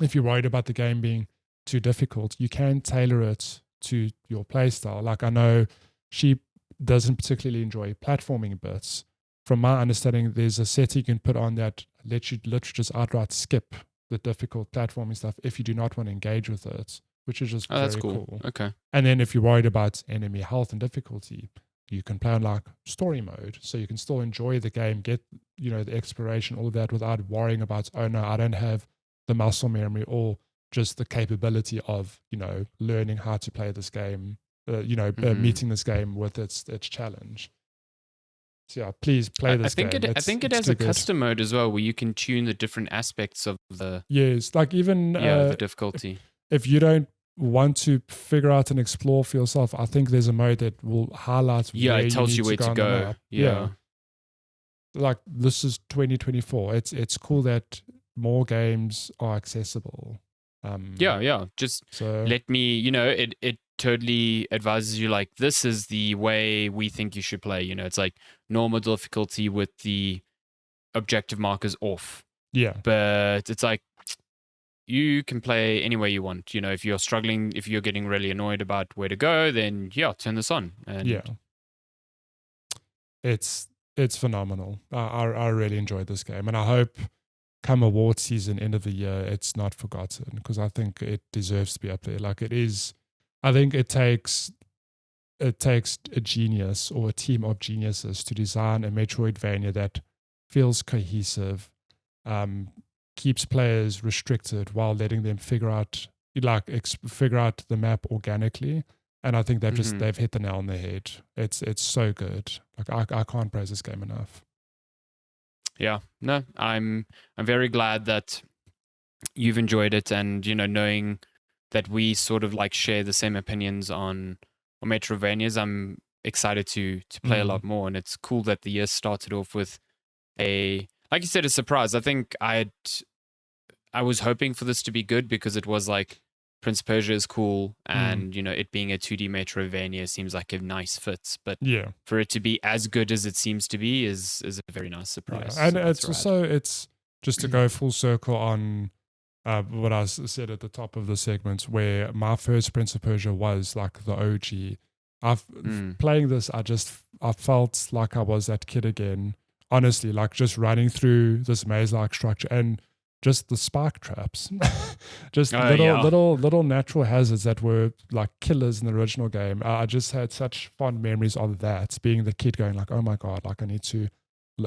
if you're worried about the game being too difficult, you can tailor it to your playstyle. Like, I know she doesn't particularly enjoy platforming bits. From my understanding, there's a set you can put on that lets you literally just outright skip the difficult platforming stuff if you do not want to engage with it, which is just very that's cool. Okay. And then if you're worried about enemy health and difficulty, you can play on like story mode, so you can still enjoy the game, get the exploration, all of that, without worrying about, oh no, I don't have the muscle memory or just the capability of learning how to play this game, meeting this game with its challenge. So yeah, please play this game. I think it has a custom mode as well, where you can tune the different aspects of the like even the difficulty. If you don't want to figure out and explore for yourself, I think there's a mode that will highlight it tells you where to go. Yeah. Like, this is 2024. It's cool that more games are accessible. Just let me, it totally advises you, like, this is the way we think you should play. It's like normal difficulty with the objective markers off. Yeah. But it's like, you can play any way you want. If you're struggling, if you're getting really annoyed about where to go, then turn this on. And it's phenomenal. I really enjoyed this game, and I hope come award season, end of the year, it's not forgotten, because I think it deserves to be up there. Like, it is, I think it takes a genius or a team of geniuses to design a Metroidvania that feels cohesive, keeps players restricted while letting them figure out the map organically. And I think they've hit the nail on the head. It's so good. Like, I can't praise this game enough. Yeah, no, I'm very glad that you've enjoyed it, and knowing that we sort of like share the same opinions on Metrovanias, I'm excited to play a lot more. And it's cool that the year started off with like you said, a surprise. I think I was hoping for this to be good, because it was like, Prince of Persia is cool, and it being a 2D Metrovania seems like a nice fit. But for it to be as good as it seems to be is a very nice surprise. Yeah. And it's also, it's just to go full circle on what I said at the top of the segment, where my first Prince of Persia was like the OG. Playing this, I felt like I was that kid again. Honestly, like just running through this maze-like structure, and just the spark traps, just little natural hazards that were like killers in the original game. I just had such fond memories of that, being the kid going like, oh my God, like I need to,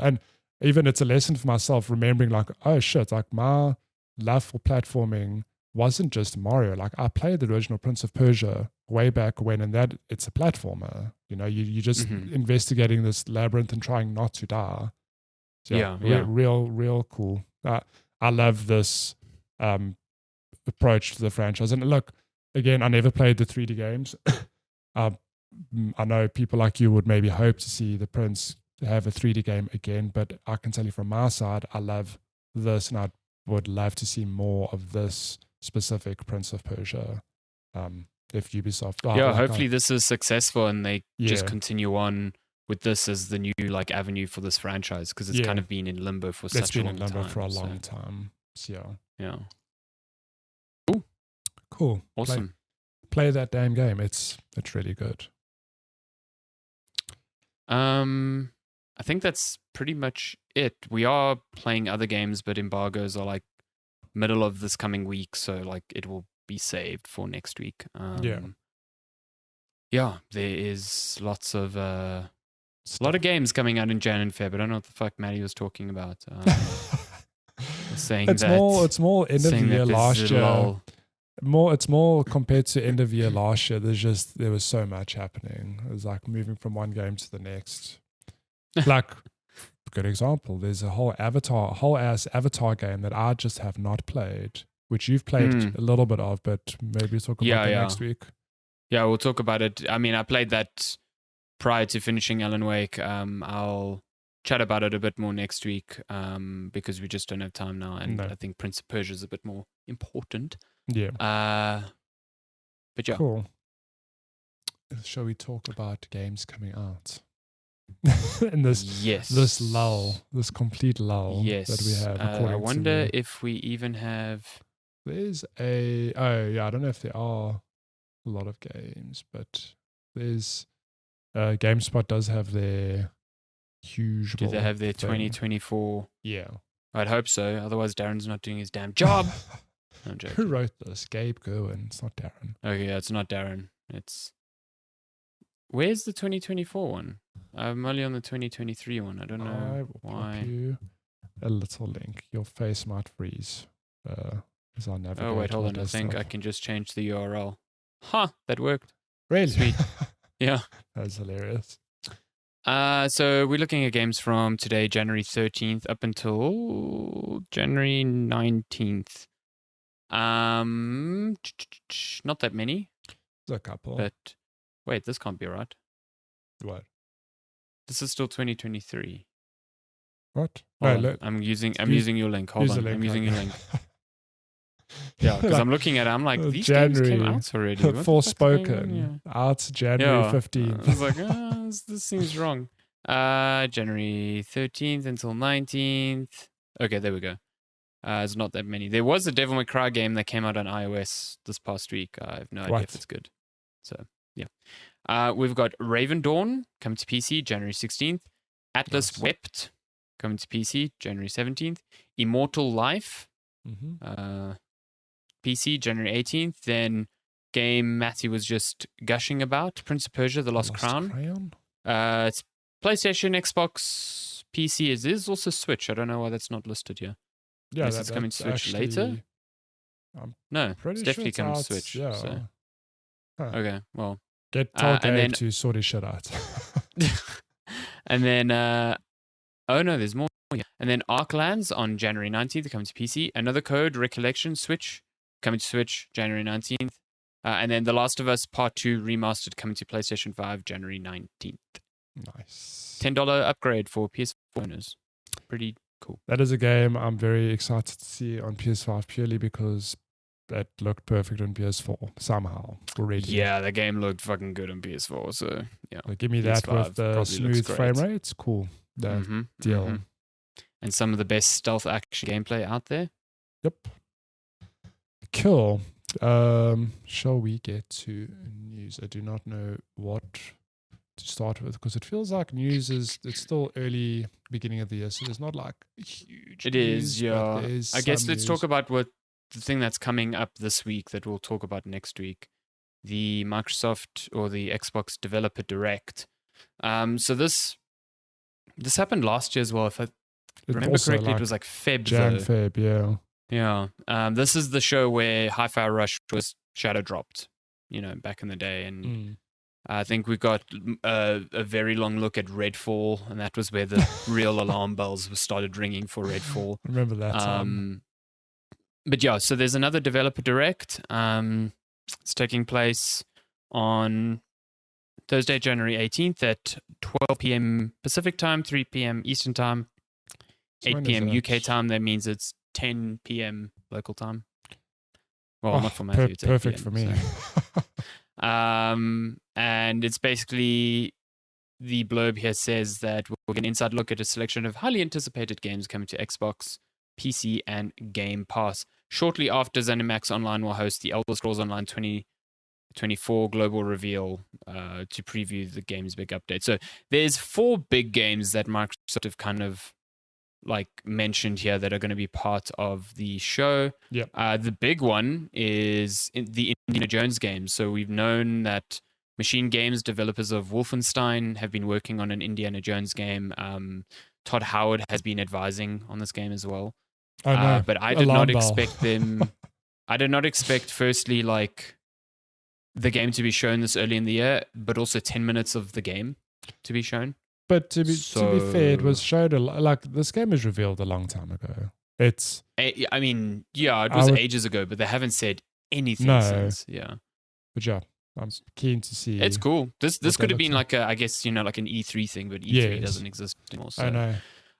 and even it's a lesson for myself, remembering like, oh shit, like my love for platforming wasn't just Mario. Like, I played the original Prince of Persia way back when, and that it's a platformer. You just investigating this labyrinth and trying not to die. So real cool. I love this approach to the franchise. And look, again, I never played the 3D games. I know people like you would maybe hope to see the Prince have a 3D game again, but I can tell you from my side, I love this, and I would love to see more of this specific Prince of Persia. If Ubisoft, hopefully this is successful, and they just continue on with this as the new like avenue for this franchise, because it's kind of been in limbo for such a long time. It's been in limbo for a long time. So yeah. Cool. Awesome. Play that damn game. It's really good. I think that's pretty much it. We are playing other games, but embargoes are like middle of this coming week, so like it will be saved for next week. There is lots of a lot of games coming out in Jan and Feb. I don't know what the fuck Matty was talking about. Saying it's more end of the year last year. It's more compared to end of year last year. There was so much happening. It was like moving from one game to the next. Like, good example. There's a whole ass Avatar game that I just have not played, which you've played a little bit of, but maybe we'll talk about that next week. Yeah, we'll talk about it. I mean, I played that prior to finishing Alan Wake. I'll chat about it a bit more next week, because we just don't have time now, and I think Prince of Persia is a bit more important. Yeah. But yeah. Cool. Shall we talk about games coming out? In this lull, this complete lull that we have. I wonder if we even have. There's I don't know if there are a lot of games, but there's GameSpot does have their huge. Do they have their 2024? Yeah, I'd hope so. Otherwise, Darren's not doing his damn job. No, I'm joking. Who wrote this? Gabe Gerwin. It's not Darren. Okay, yeah, it's not Darren. It's. Where's the 2024 one? I'm only on the 2023 one. I don't know why. Drop you a little link. Your face might freeze. As I navigate. Oh wait, hold on. I think I can just change the URL. Huh, that worked. Really? Sweet. Yeah. That's hilarious. So we're looking at games from today, January 13th, up until January 19th. Not that many. There's a couple. But wait, this can't be right. What? This is still 2023. What? Look. I'm using your link. Hold on. I'm using your link. Yeah, because I'm looking at it. I'm like, these January, games came out already. Forspoken. Out January 15th. I was like, this seems wrong. January 13th until 19th. Okay, there we go. It's not that many. There was a Devil May Cry game that came out on iOS this past week. I have no idea if it's good. So, yeah. We've got Raven Dawn coming to PC January 16th. Atlas Wept coming to PC January 17th. Immortal Life, PC January 18th. Then game Matty was just gushing about, Prince of Persia: The Lost Crown. It's PlayStation, Xbox, PC. It is also Switch. I don't know why that's not listed here. Yeah, it's coming to Switch later. No, it's definitely coming to Switch. Yeah. So. Huh. Okay, well. Get told Gabe to sort his shit out. And then, oh no, there's more. And then Arklands on January 19th, coming to PC. Another Code, Recollection, Switch, coming to Switch January 19th. And then The Last of Us Part 2 Remastered, coming to PlayStation 5 January 19th. Nice. $10 upgrade for PS4 owners. Pretty cool. That is a game I'm very excited to see on PS5 purely because that looked perfect on PS4 somehow already. Yeah, the game looked fucking good on PS4. So, yeah. Like, give me that with the smooth frame rates. Cool. That deal. And some of the best stealth action gameplay out there. Yep. Cool. Shall we get to news? I do not know what to start with because it feels like news it's still early beginning of the year, so there's not like huge. It is, yeah. I guess let's talk about what the thing that's coming up this week that we'll talk about next week, the Microsoft or the Xbox Developer Direct. So this happened last year as well. If I remember correctly, it was like Feb, yeah. Yeah. This is the show where Hi-Fi Rush was shadow dropped, back in the day. And I think we got a very long look at Redfall, and that was where the real alarm bells started ringing for Redfall. Remember that time. But yeah, so there's another Developer Direct. It's taking place on Thursday, January 18th at 12 p.m. Pacific time, 3 p.m. Eastern time, 8 p.m. UK time. That means it's 10 p.m. local time. Well, not for Matthew. It's 8 perfect PM, for me. So. And it's basically, the blurb here says that we'll get an inside look at a selection of highly anticipated games coming to Xbox, PC, and Game Pass. Shortly after, ZeniMax Online will host the Elder Scrolls Online 2024 global reveal to preview the game's big update. So there's 4 big games that Microsoft have kind of mentioned here that are going to be part of the show. Yep. The big one is the Indiana Jones games. So we've known that Machine Games, developers of Wolfenstein, have been working on an Indiana Jones game. Todd Howard has been advising on this game as well. Oh, no. But I did not expect them. I did not expect, firstly, the game to be shown this early in the year, but also 10 minutes of the game to be shown. But to be fair, it was showed this game was revealed a long time ago. I mean, yeah, it was ages ago, but they haven't said anything since. Yeah. But yeah, I'm keen to see. It's cool. This could have been an E3 thing, but E3 doesn't exist anymore. So. I know.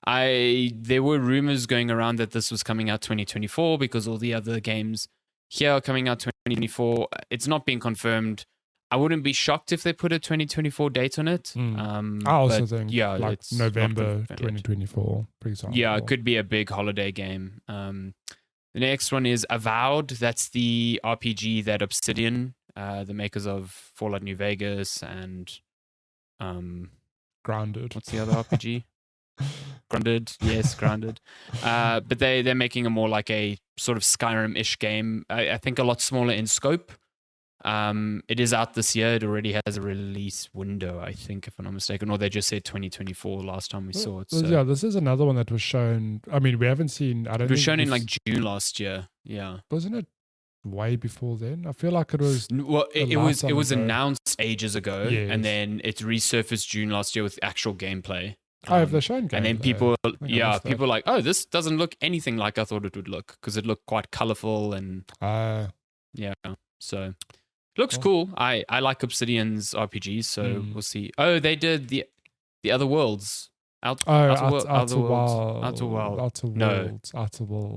There were rumors going around that this was coming out 2024 because all the other games here are coming out 2024. It's not being confirmed. I wouldn't be shocked if they put a 2024 date on it. I also think it's November 2024, for example. Yeah, it could be a big holiday game. The next one is Avowed. That's the RPG that Obsidian, the makers of Fallout New Vegas and Grounded. What's the other RPG? Grounded, yes, Grounded. But they're making a more like a sort of Skyrim-ish game. I think a lot smaller in scope. It is out this year. It already has a release window, I think, if I'm not mistaken. Or they just said 2024 last time we saw it. So. Yeah, this is another one that was shown. I mean, we haven't seen. It was shown in June last year. Yeah, wasn't it way before then? I feel like it was. Well, it was announced ages ago, and then it resurfaced June last year with actual gameplay. Have they shown gameplay? And then people are like, oh, this doesn't look anything like I thought it would look because it looked quite colorful and so. Looks cool. I like Obsidian's RPGs, so we'll see. Oh, they did the Other Worlds. Outer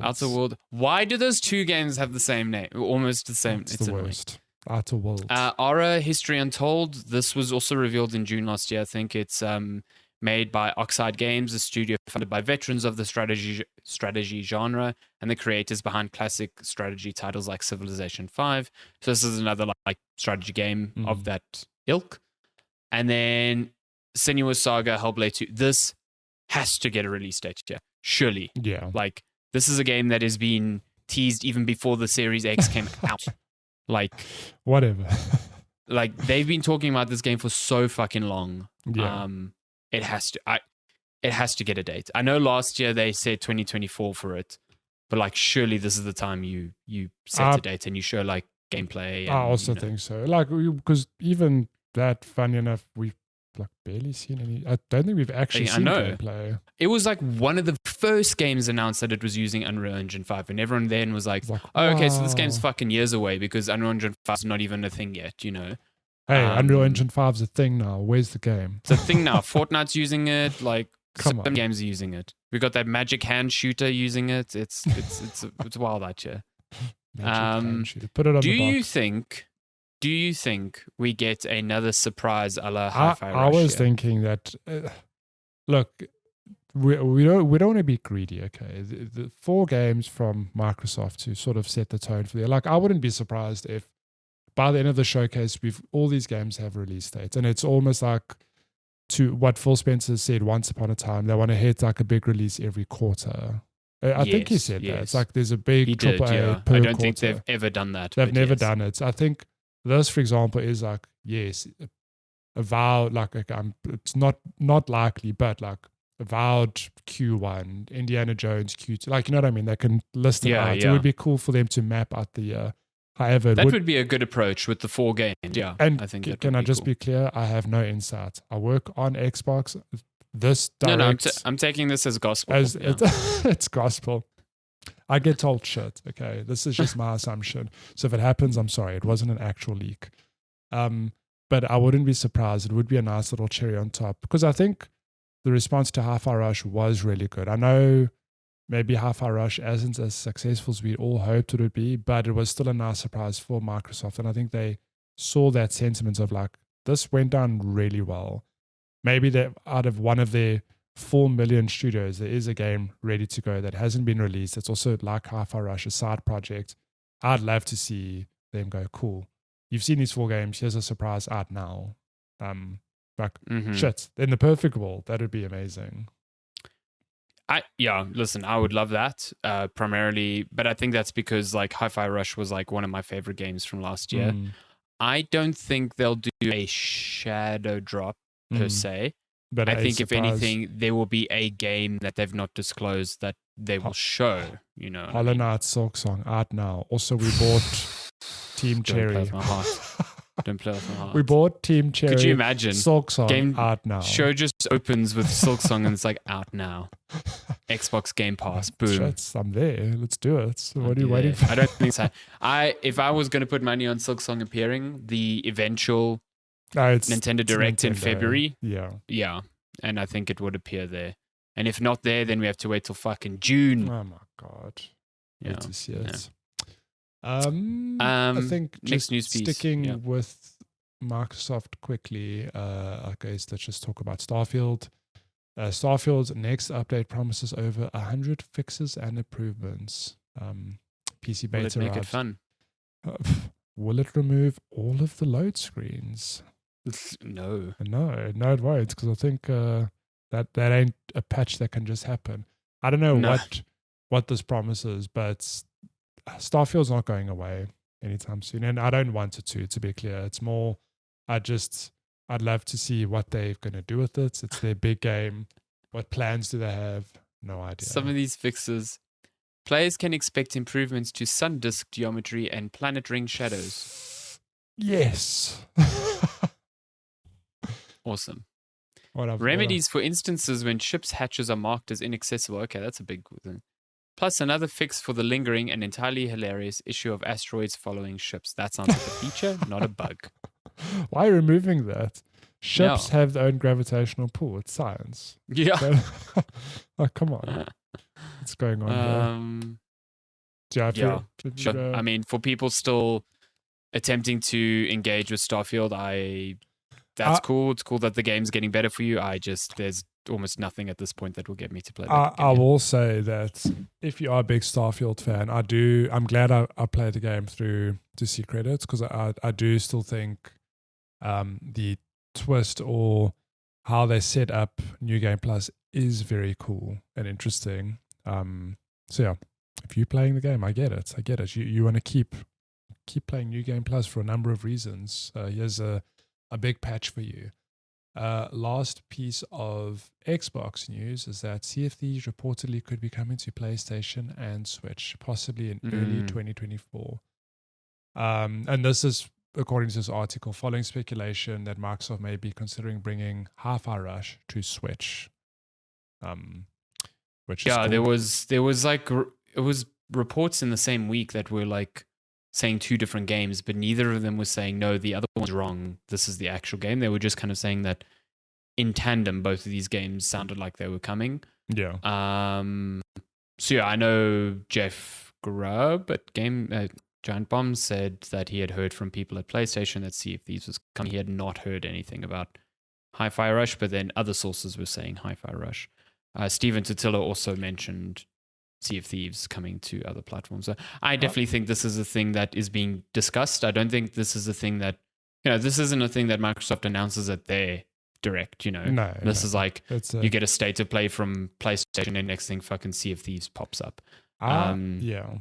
World. Why do those two games have the same name? Almost the same. It's the worst. Outer Worlds. Aura History Untold. This was also revealed in June last year. I think it's made by Oxide Games, a studio funded by veterans of the strategy genre and the creators behind classic strategy titles like Civilization 5. So this is another strategy game of that ilk. And then Senua's Saga Hellblade 2. This has to get a release date here. Surely. Yeah. Like, this is a game that has been teased even before the Series X came out. Like, whatever. Like, they've been talking about this game for so fucking long. Yeah. It has to get a date. I know last year they said 2024 for it, but like, surely this is the time you set a date and you show like gameplay. And, I also think so. Like, because even that, funny enough, we've like barely seen any. I don't think we've actually seen gameplay. It was like one of the first games announced that it was using Unreal Engine 5, and everyone then was like, oh, okay, so this game's fucking years away because Unreal Engine 5 is not even a thing yet, you know? Hey, Unreal Engine 5's a thing now. Where's the game? It's a thing now. Fortnite's using it. Like, some games are using it. We got that Magic Hand Shooter using it. It's wild out here. Put it on do the box. you think we get another surprise a la Hi-Fi Rush? I was thinking that. Look, we don't want to be greedy. Okay, the 4 games from Microsoft to sort of set the tone for the. Like, I wouldn't be surprised if by the end of the showcase, all these games have release dates, and it's almost like to what Phil Spencer said once upon a time. They want to hit like a big release every quarter. I think he said that. It's like there's a big AAA per I don't quarter. think they've ever done that. They've never done it. I think this, for example, is like, yes, avowed, like it's not likely, but like avowed Q1, Indiana Jones Q2. Like, you know what I mean? They can list it out. It would be cool for them to map out the year. However, that would be a good approach with the 4 games. Yeah, and I think can I just be clear? I have no insight. I work on Xbox. This direct, no, I'm taking this as gospel. It's gospel. I get told shit. Okay, this is just my assumption. So if it happens, I'm sorry. It wasn't an actual leak. But I wouldn't be surprised. It would be a nice little cherry on top because I think the response to Hi-Fi Rush was really good. I know maybe Hi-Fi Rush isn't as successful as we all hoped it would be, but it was still a nice surprise for Microsoft. And I think they saw that sentiment of like, this went down really well. Maybe that out of one of their 4 million studios, there is a game ready to go that hasn't been released. It's also like Hi-Fi Rush, a side project. I'd love to see them go, cool. You've seen these 4 games. Here's a surprise out now. Shit. In the perfect world, that would be amazing. Listen, I would love that primarily, but I think that's because like Hi-Fi Rush was like one of my favorite games from last year. I don't think they'll do a shadow drop per se. But I think if anything, there will be a game that they've not disclosed that they will show, you know. Hollow Knight Silksong out now. Also, we bought Team Cherry. Don't play with my heart. Don't play with my heart. We bought Team Cherry. Could you imagine? Silksong game out now. Show just opens with Silksong and it's like out now. Xbox Game Pass. Boom. I'm there. Let's do it. What are you waiting for? I don't think so. If I was going to put money on Silksong appearing, the eventual Nintendo Direct in February. Yeah. And I think it would appear there. And if not there, then we have to wait till fucking June. Oh my God. Yeah. To see it. I think just sticking with Microsoft quickly, I guess let's just talk about Starfield. Starfield's next update promises over 100 fixes and improvements. PC beta. Will it make it fun? Will it remove all of the load screens? No, it won't, because I think that ain't a patch that can just happen. I don't know what this promises, but Starfield's not going away anytime soon, and I don't want it to be clear. It's more, I'd love to see what they're going to do with it. It's their big game. What plans do they have? No idea. Some of these fixes, players can expect improvements to sun disk geometry and planet ring shadows. Yes. Awesome. Remedies for instances when ships' hatches are marked as inaccessible. Okay, that's a big thing. Plus another fix for the lingering and entirely hilarious issue of asteroids following ships. That sounds like a feature, not a bug. Why are you removing that? Ships have their own gravitational pull. It's science. Yeah. Come on. What's going on there? Sure. I mean, for people still attempting to engage with Starfield, that's cool. It's cool that the game's getting better for you. There's almost nothing at this point that will get me to play that game. I will say that if you are a big Starfield fan, I'm glad I played the game through to see credits, because I do still think the twist or how they set up New Game Plus is very cool and interesting. So yeah, if you're playing the game, I get it. You want to keep playing New Game Plus for a number of reasons. Here's a big patch for you. Last piece of Xbox news is that Sea of Thieves reportedly could be coming to PlayStation and Switch, possibly in early 2024. And this is according to this article, following speculation that Microsoft may be considering bringing Hi-Fi Rush to Switch. Which is cool. there was like it was reports in the same week that were like saying two different games, but neither of them was saying no, the other one's wrong. This is the actual game. They were just kind of saying that in tandem, both of these games sounded like they were coming. Yeah. So yeah, I know Jeff Grubb at Giant Bomb said that he had heard from people at PlayStation that Sea of Thieves was coming. He had not heard anything about Hi-Fi Rush, but then other sources were saying Hi-Fi Rush. Steven Totilo also mentioned Sea of Thieves coming to other platforms. So I definitely think this is a thing that is being discussed. I don't think this is a thing that, this isn't a thing that Microsoft announces at their direct, No, this is like you get a state of play from PlayStation and next thing fucking Sea of Thieves pops up. Yeah.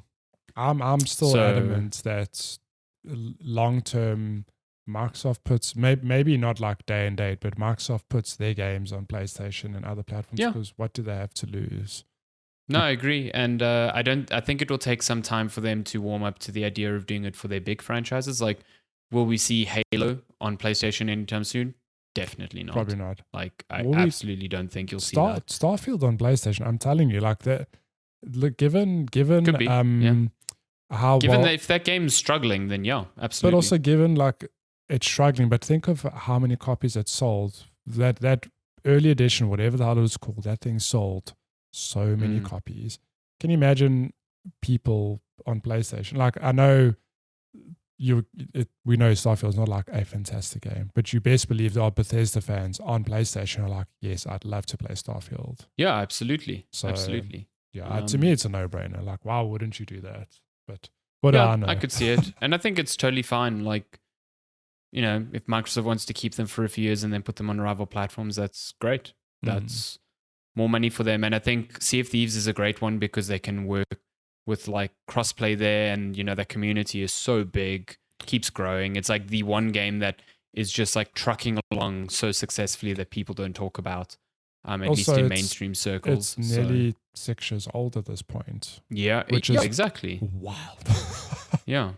I'm still adamant that long-term Microsoft puts, maybe not like day and date, but Microsoft puts their games on PlayStation and other platforms because what do they have to lose? No, I agree. And I think it will take some time for them to warm up to the idea of doing it for their big franchises. Like, will we see Halo on PlayStation anytime soon? Definitely not. Probably not. Like, I absolutely don't think you'll see that. Starfield on PlayStation, I'm telling you, like that. Look, given Could be, how if that game's struggling, then yeah, absolutely. But also given like it's struggling, but think of how many copies it sold. That early edition, whatever the hell it was called, that thing sold so many copies. Can you imagine people on PlayStation? Like, I know we know Starfield is not like a fantastic game, but you best believe there are Bethesda fans on PlayStation who are like, yes, I'd love to play Starfield. Yeah, absolutely. So, absolutely. Yeah, to me, it's a no-brainer. Like, why wouldn't you do that? But what do I know? I could see it. And I think it's totally fine. Like, if Microsoft wants to keep them for a few years and then put them on rival platforms, that's great. That's more money for them. And I think Sea of Thieves is a great one because they can work with like crossplay there, and that community is so big, keeps growing. It's like the one game that is just like trucking along so successfully that people don't talk about, at least in mainstream circles. It's nearly 6 years old at this point. Yeah, which is exactly wild. Yeah,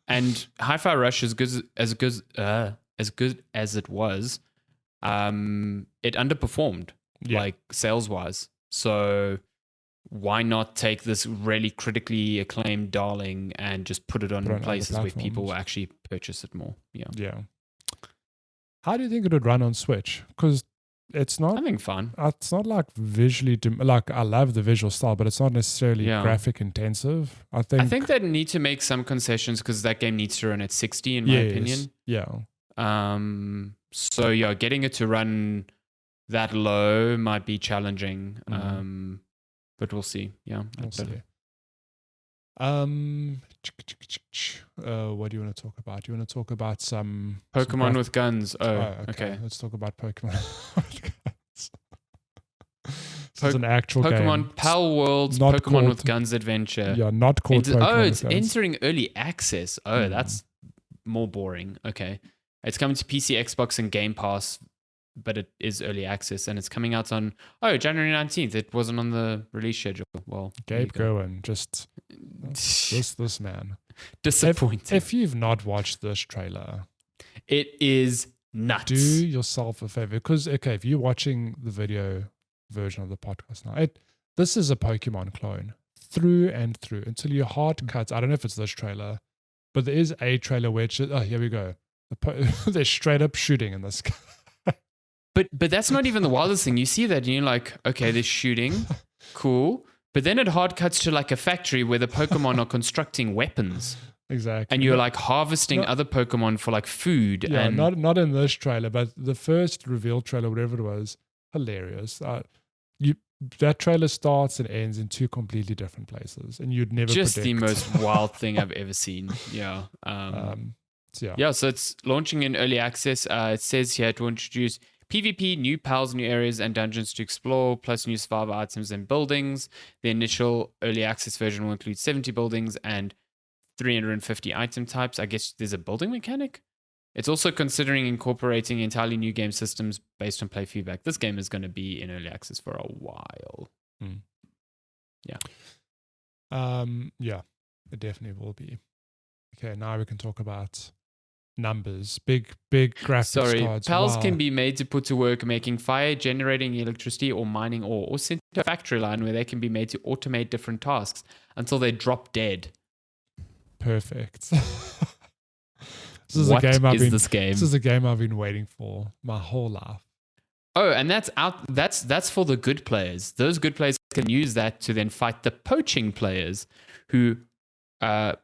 and Hi-Fi Rush is as good as it was. It underperformed, like sales wise. So why not take this really critically acclaimed darling and just put it on places where people will actually purchase it more? Yeah. How do you think it would run on Switch? Because it's not. I think fine. It's not like visually. Like, I love the visual style, but it's not necessarily graphic intensive. I think they need to make some concessions because that game needs to run at 60, in my opinion. Yeah. So yeah, getting it to run that low might be challenging. But we'll see. Yeah, we'll see. What do you want to talk about? Do you want to talk about some Pokemon with guns? Oh, okay. Let's talk about Pokemon with guns. This is an actual Pokemon game. Pal World's Pokemon with Guns adventure. Yeah, not called Pokemon it's entering early access. Oh, that's more boring. Okay. It's coming to PC, Xbox, and Game Pass, but it is early access, and it's coming out on January 19th. It wasn't on the release schedule. Well, Gabe Goen, just this man. Disappointing. If you've not watched this trailer, it is nuts. Do yourself a favor, because if you're watching the video version of the podcast now, this is a Pokemon clone through and through until your heart cuts. I don't know if it's this trailer, but there is a trailer where it's here we go. They're straight up shooting in this. But that's not even the wildest thing. You see that and you're like, okay, they're shooting. Cool. But then it hard cuts to like a factory where the Pokemon are constructing weapons. Exactly. And you're like harvesting other Pokemon for like food. Yeah, and not in this trailer, but the first reveal trailer, whatever it was, hilarious. That trailer starts and ends in two completely different places, and you'd never just predict. The most wild thing I've ever seen. Yeah. So it's launching in early access. It says here it will introduce PvP, new pals, new areas, and dungeons to explore, plus new survival items and buildings. The initial early access version will include 70 buildings and 350 item types. I guess there's a building mechanic. It's also considering incorporating entirely new game systems based on play feedback. This game is going to be in early access for a while. Yeah. Yeah, it definitely will be. Okay, now we can talk about numbers. Big graphics cards. Pals can be made to put to work making fire, generating electricity, or mining ore, or sent to a factory line where they can be made to automate different tasks until they drop dead. Perfect. This is a game I've been waiting for my whole life. Oh, and that's out. That's for the good players. Those good players can use that to then fight the poaching players who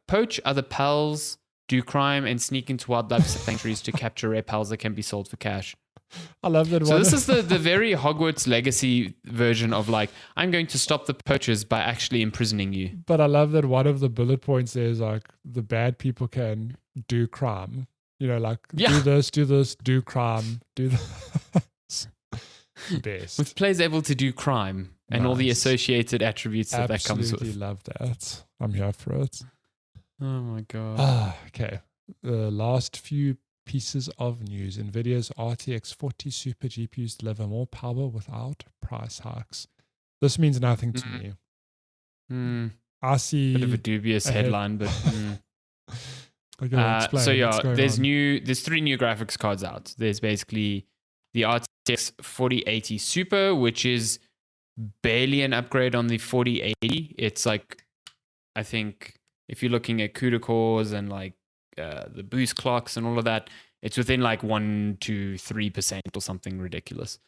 poach other pals, do crime, and sneak into wildlife sanctuaries to capture rare pals that can be sold for cash. I love that. So this is the very Hogwarts Legacy version of like, I'm going to stop the poachers by actually imprisoning you. But I love that one of the bullet points there is like the bad people can do crime. You know, like do this, do crime, do this. Best. With players able to do crime and all the associated attributes that comes with. Absolutely love that. I'm here for it. Oh my god. Okay. The last few pieces of news. NVIDIA's RTX 40 Super GPUs deliver more power without price hikes. This means nothing to me. I see bit of a dubious headline, but okay, so yeah, there's 3 new graphics cards out. There's basically the RTX 4080 Super, which is barely an upgrade on the 4080. It's like, I think if you're looking at CUDA cores and like the boost clocks and all of that, it's within like 1 to 3% or something ridiculous.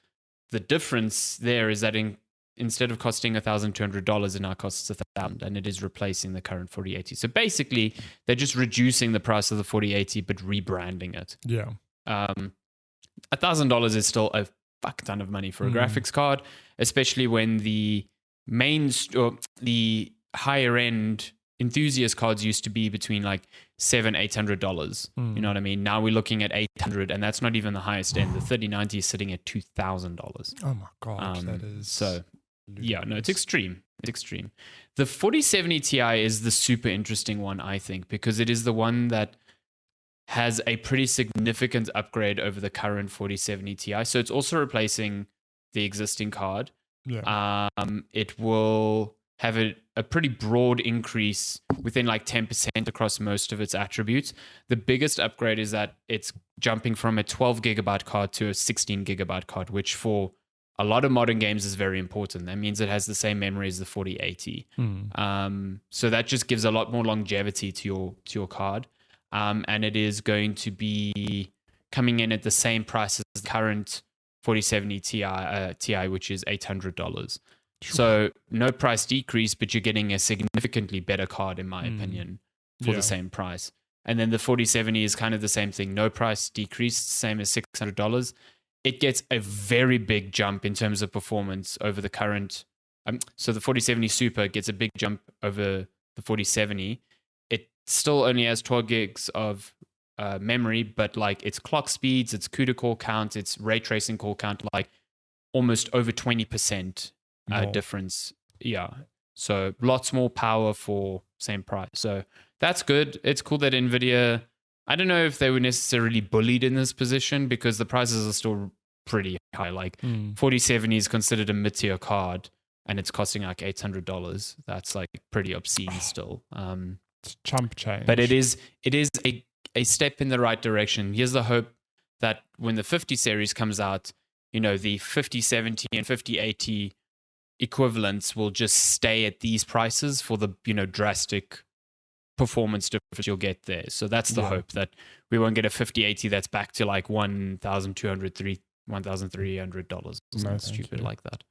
The difference there is that instead of costing $1,200, it now costs $1,000, and it is replacing the current 4080. So basically, they're just reducing the price of the 4080 but rebranding it. Yeah. $1,000 is still a fuck ton of money for a graphics card, especially when the the higher end enthusiast cards used to be between like $700-800. You know what I mean? Now we're looking at $800, and that's not even the highest end. The 3090 is sitting at $2,000. Oh my god, that is so. Ludicrous. Yeah, no, it's extreme. It's extreme. The 4070 Ti is the super interesting one, I think, because it is the one that has a pretty significant upgrade over the current 4070 Ti. So it's also replacing the existing card. Yeah. It will have a pretty broad increase within like 10% across most of its attributes. The biggest upgrade is that it's jumping from a 12 gigabyte card to a 16 gigabyte card, which for a lot of modern games is very important. That means it has the same memory as the 4080. So that just gives a lot more longevity to your card. And it is going to be coming in at the same price as the current 4070 Ti, which is $800. So no price decrease, but you're getting a significantly better card, in my opinion, for the same price. And then the 4070 is kind of the same thing. No price decrease, same as $600. It gets a very big jump in terms of performance over the current. So the 4070 Super gets a big jump over the 4070. It still only has 12 gigs of memory, but like its clock speeds, its CUDA core count, its ray tracing core count, like almost over 20% difference. Yeah. So lots more power for same price. So that's good. It's cool that NVIDIA, I don't know if they were necessarily bullied in this position because the prices are still pretty high. Like 4070 is considered a mid-tier card and it's costing like $800. That's like pretty obscene still. It's chump change. But it is a step in the right direction. Here's the hope that when the 50 series comes out, you know, the 5070 and 5080 equivalents will just stay at these prices for the, you know, drastic performance difference you'll get there. So that's the hope, that we won't get a 5080 that's back to like $1,300 or something stupid like that.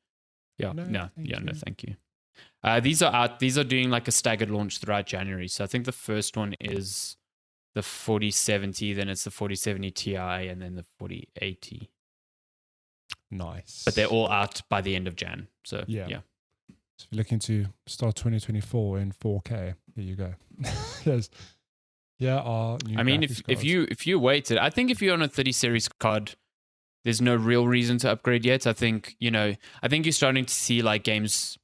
Yeah, no, thank you. These are out. These are doing like a staggered launch throughout January. So I think the first one is the 4070, then it's the 4070 Ti, and then the 4080. Nice. But they're all out by the end of Jan. So yeah. So if you're looking to start 2024 in 4K, here you go. Yes. Yeah. I mean, if you waited, I think if you're on a 30 series card, there's no real reason to upgrade yet. I think you're starting to see like games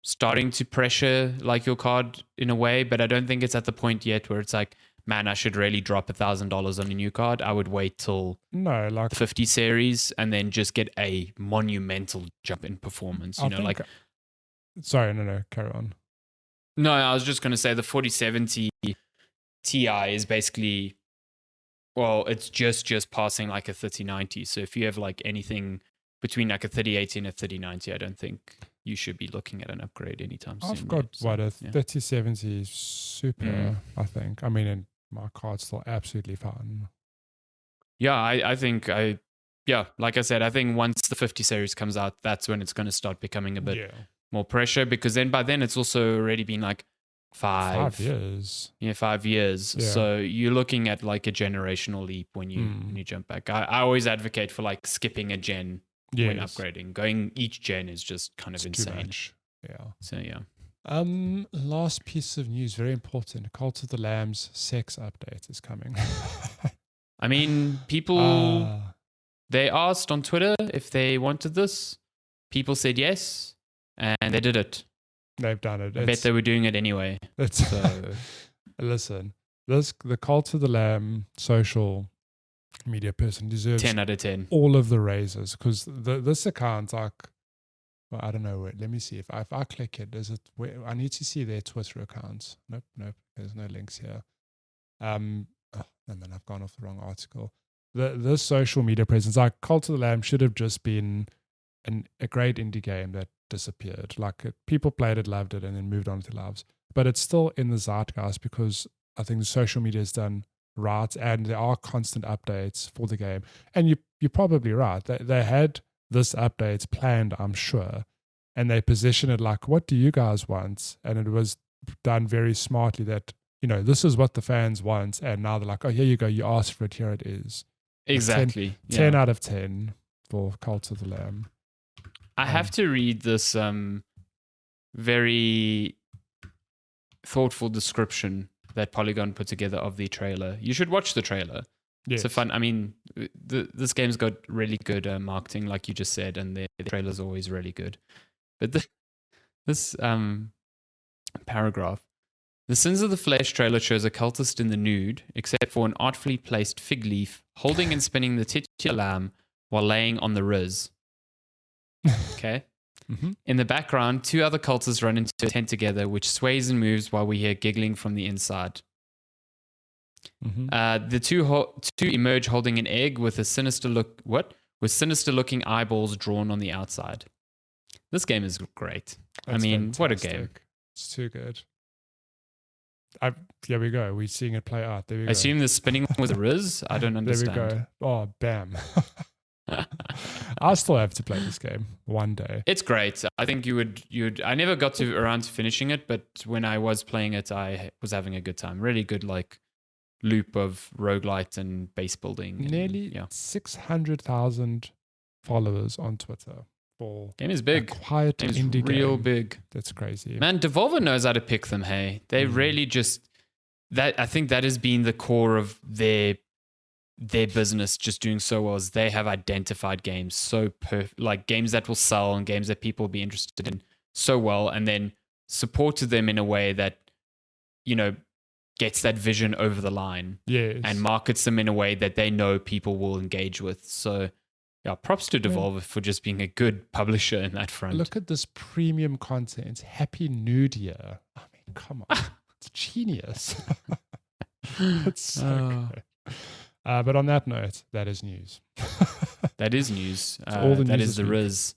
starting to pressure like your card in a way, but I don't think it's at the point yet where it's like, man, I should really drop $1,000 on a new card. I would wait till the 50 series and then just get a monumental jump in performance. Sorry, no, carry on. No, I was just going to say the 4070 Ti is basically, well, it's just passing like a 3090. So if you have like anything between like a 3080 and a 3090, I don't think you should be looking at an upgrade anytime soon. I've got a 3070 Super, I think. I mean, and my card's still absolutely fine. Yeah, I think like I said, I think once the 50 series comes out, that's when it's going to start becoming a bit more pressure, because then by then it's also already been like 5 years. Yeah, 5 years. Yeah. So you're looking at like a generational leap when you jump back. I always advocate for like skipping a gen when upgrading. Going each gen is just kind of insane. Too much. Yeah. So yeah. Last piece of news, very important. Cult of the Lamb's sex update is coming. I mean, people they asked on Twitter if they wanted this. People said yes, and they did it. They've done it. I bet they were doing it anyway. Listen, the Cult of the Lamb social media person deserves 10 out of 10. All of the raises, because this account, like, well, I don't know. Let me see if I click it. I need to see their Twitter accounts. Nope. There's no links here. And then I've gone off the wrong article. The social media presence, like Cult of the Lamb, should have just been a great indie game that disappeared. Like people played it, loved it, and then moved on with their lives. But it's still in the zeitgeist because I think the social media is done right, and there are constant updates for the game. And you're probably right. They had this update planned, I'm sure, and they position it like, what do you guys want? And it was done very smartly that, this is what the fans want, and now they're like, oh, here you go, you asked for it, here it is. Exactly. 10 out of 10 for Cult of the Lamb. I have to read this very thoughtful description that Polygon put together of the trailer. You should watch the trailer. Yes. It's fun. I mean, this game's got really good marketing, like you just said, and the trailer's always really good. But this paragraph, the Sins of the Flesh trailer shows a cultist in the nude, except for an artfully placed fig leaf, holding and spinning the titular lamb while laying on the riz. Okay. Mm-hmm. In the background, 2 other cultists run into a tent together, which sways and moves while we hear giggling from the inside. Mm-hmm. The two emerge holding an egg with a sinister look. With sinister-looking eyeballs drawn on the outside. This game is great. That's fantastic. What a game! It's too good. Here we go. We're seeing it play out. There we go. I assume the spinning was a riz. I don't understand. There we go. Oh, bam. I still have to play this game one day. It's great. I think you would. I never got around to finishing it, but when I was playing it, I was having a good time. Really good, like loop of roguelite and base building. Nearly 600,000 followers on Twitter. Game is big. Quiet indie real game. Big. That's crazy. Man, Devolver knows how to pick them. Hey, they really just that. I think that has been the core of their business, just doing so well. Is they have identified games so like games that will sell and games that people will be interested in so well, and then supported them in a way that gets that vision over the line. Yes. And markets them in a way that they know people will engage with. So. Yeah, props to Devolver for just being a good publisher in that front. Look at this premium content. Happy Nude Year. I mean, come on. It's genius. It's so good. But on that note, that is news. That is news. All the that news is the Riz.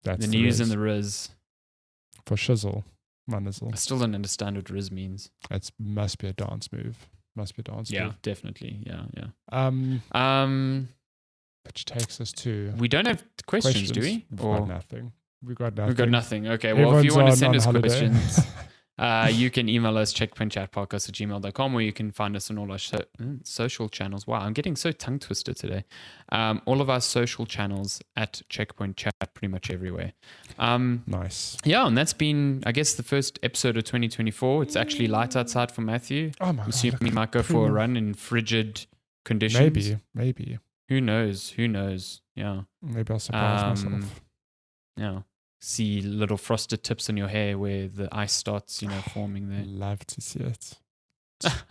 That's the news and the Riz. For shizzle. Manizzle. I still don't understand what Riz means. It must be a dance move. Yeah, definitely. Yeah. Which takes us to... We don't have questions, do we? We've got nothing. We've got nothing. Okay, well, if you want to send us questions, you can email us checkpointchatpodcast@gmail.com, or you can find us on all our social channels. Wow, I'm getting so tongue-twisted today. All of our social channels at Checkpoint Chat, pretty much everywhere. Nice. Yeah, and that's been, I guess, the first episode of 2024. It's actually light outside for Matthew. Oh my God. Assuming he might go for a run in frigid conditions. Maybe. Who knows? Yeah. Maybe I'll surprise myself. Yeah. See little frosted tips on your hair where the ice starts, forming there. Love to see it.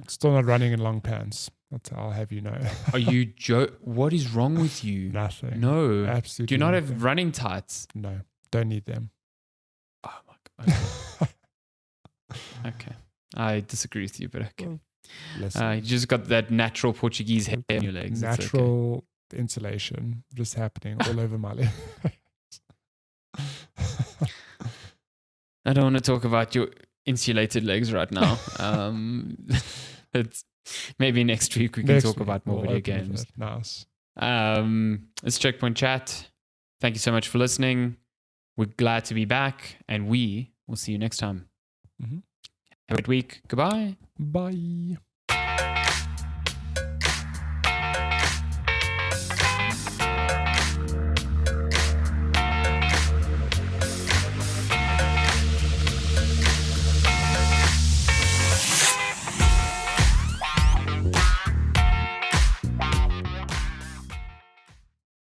Still not running in long pants. I'll have you know. Are you What is wrong with you? Nothing. No. Absolutely. Do you not nothing. have running tights? No. Don't need them. Oh my God. Okay. I disagree with you, but okay. You just got that natural Portuguese hair on your legs. Natural insulation just happening all over my legs. I don't want to talk about your insulated legs right now. It's maybe next week we can talk about more video games. Nice. It's Checkpoint Chat. Thank you so much for listening. We're glad to be back, and we will see you next time. Mm-hmm. Have a good week. Goodbye. Bye.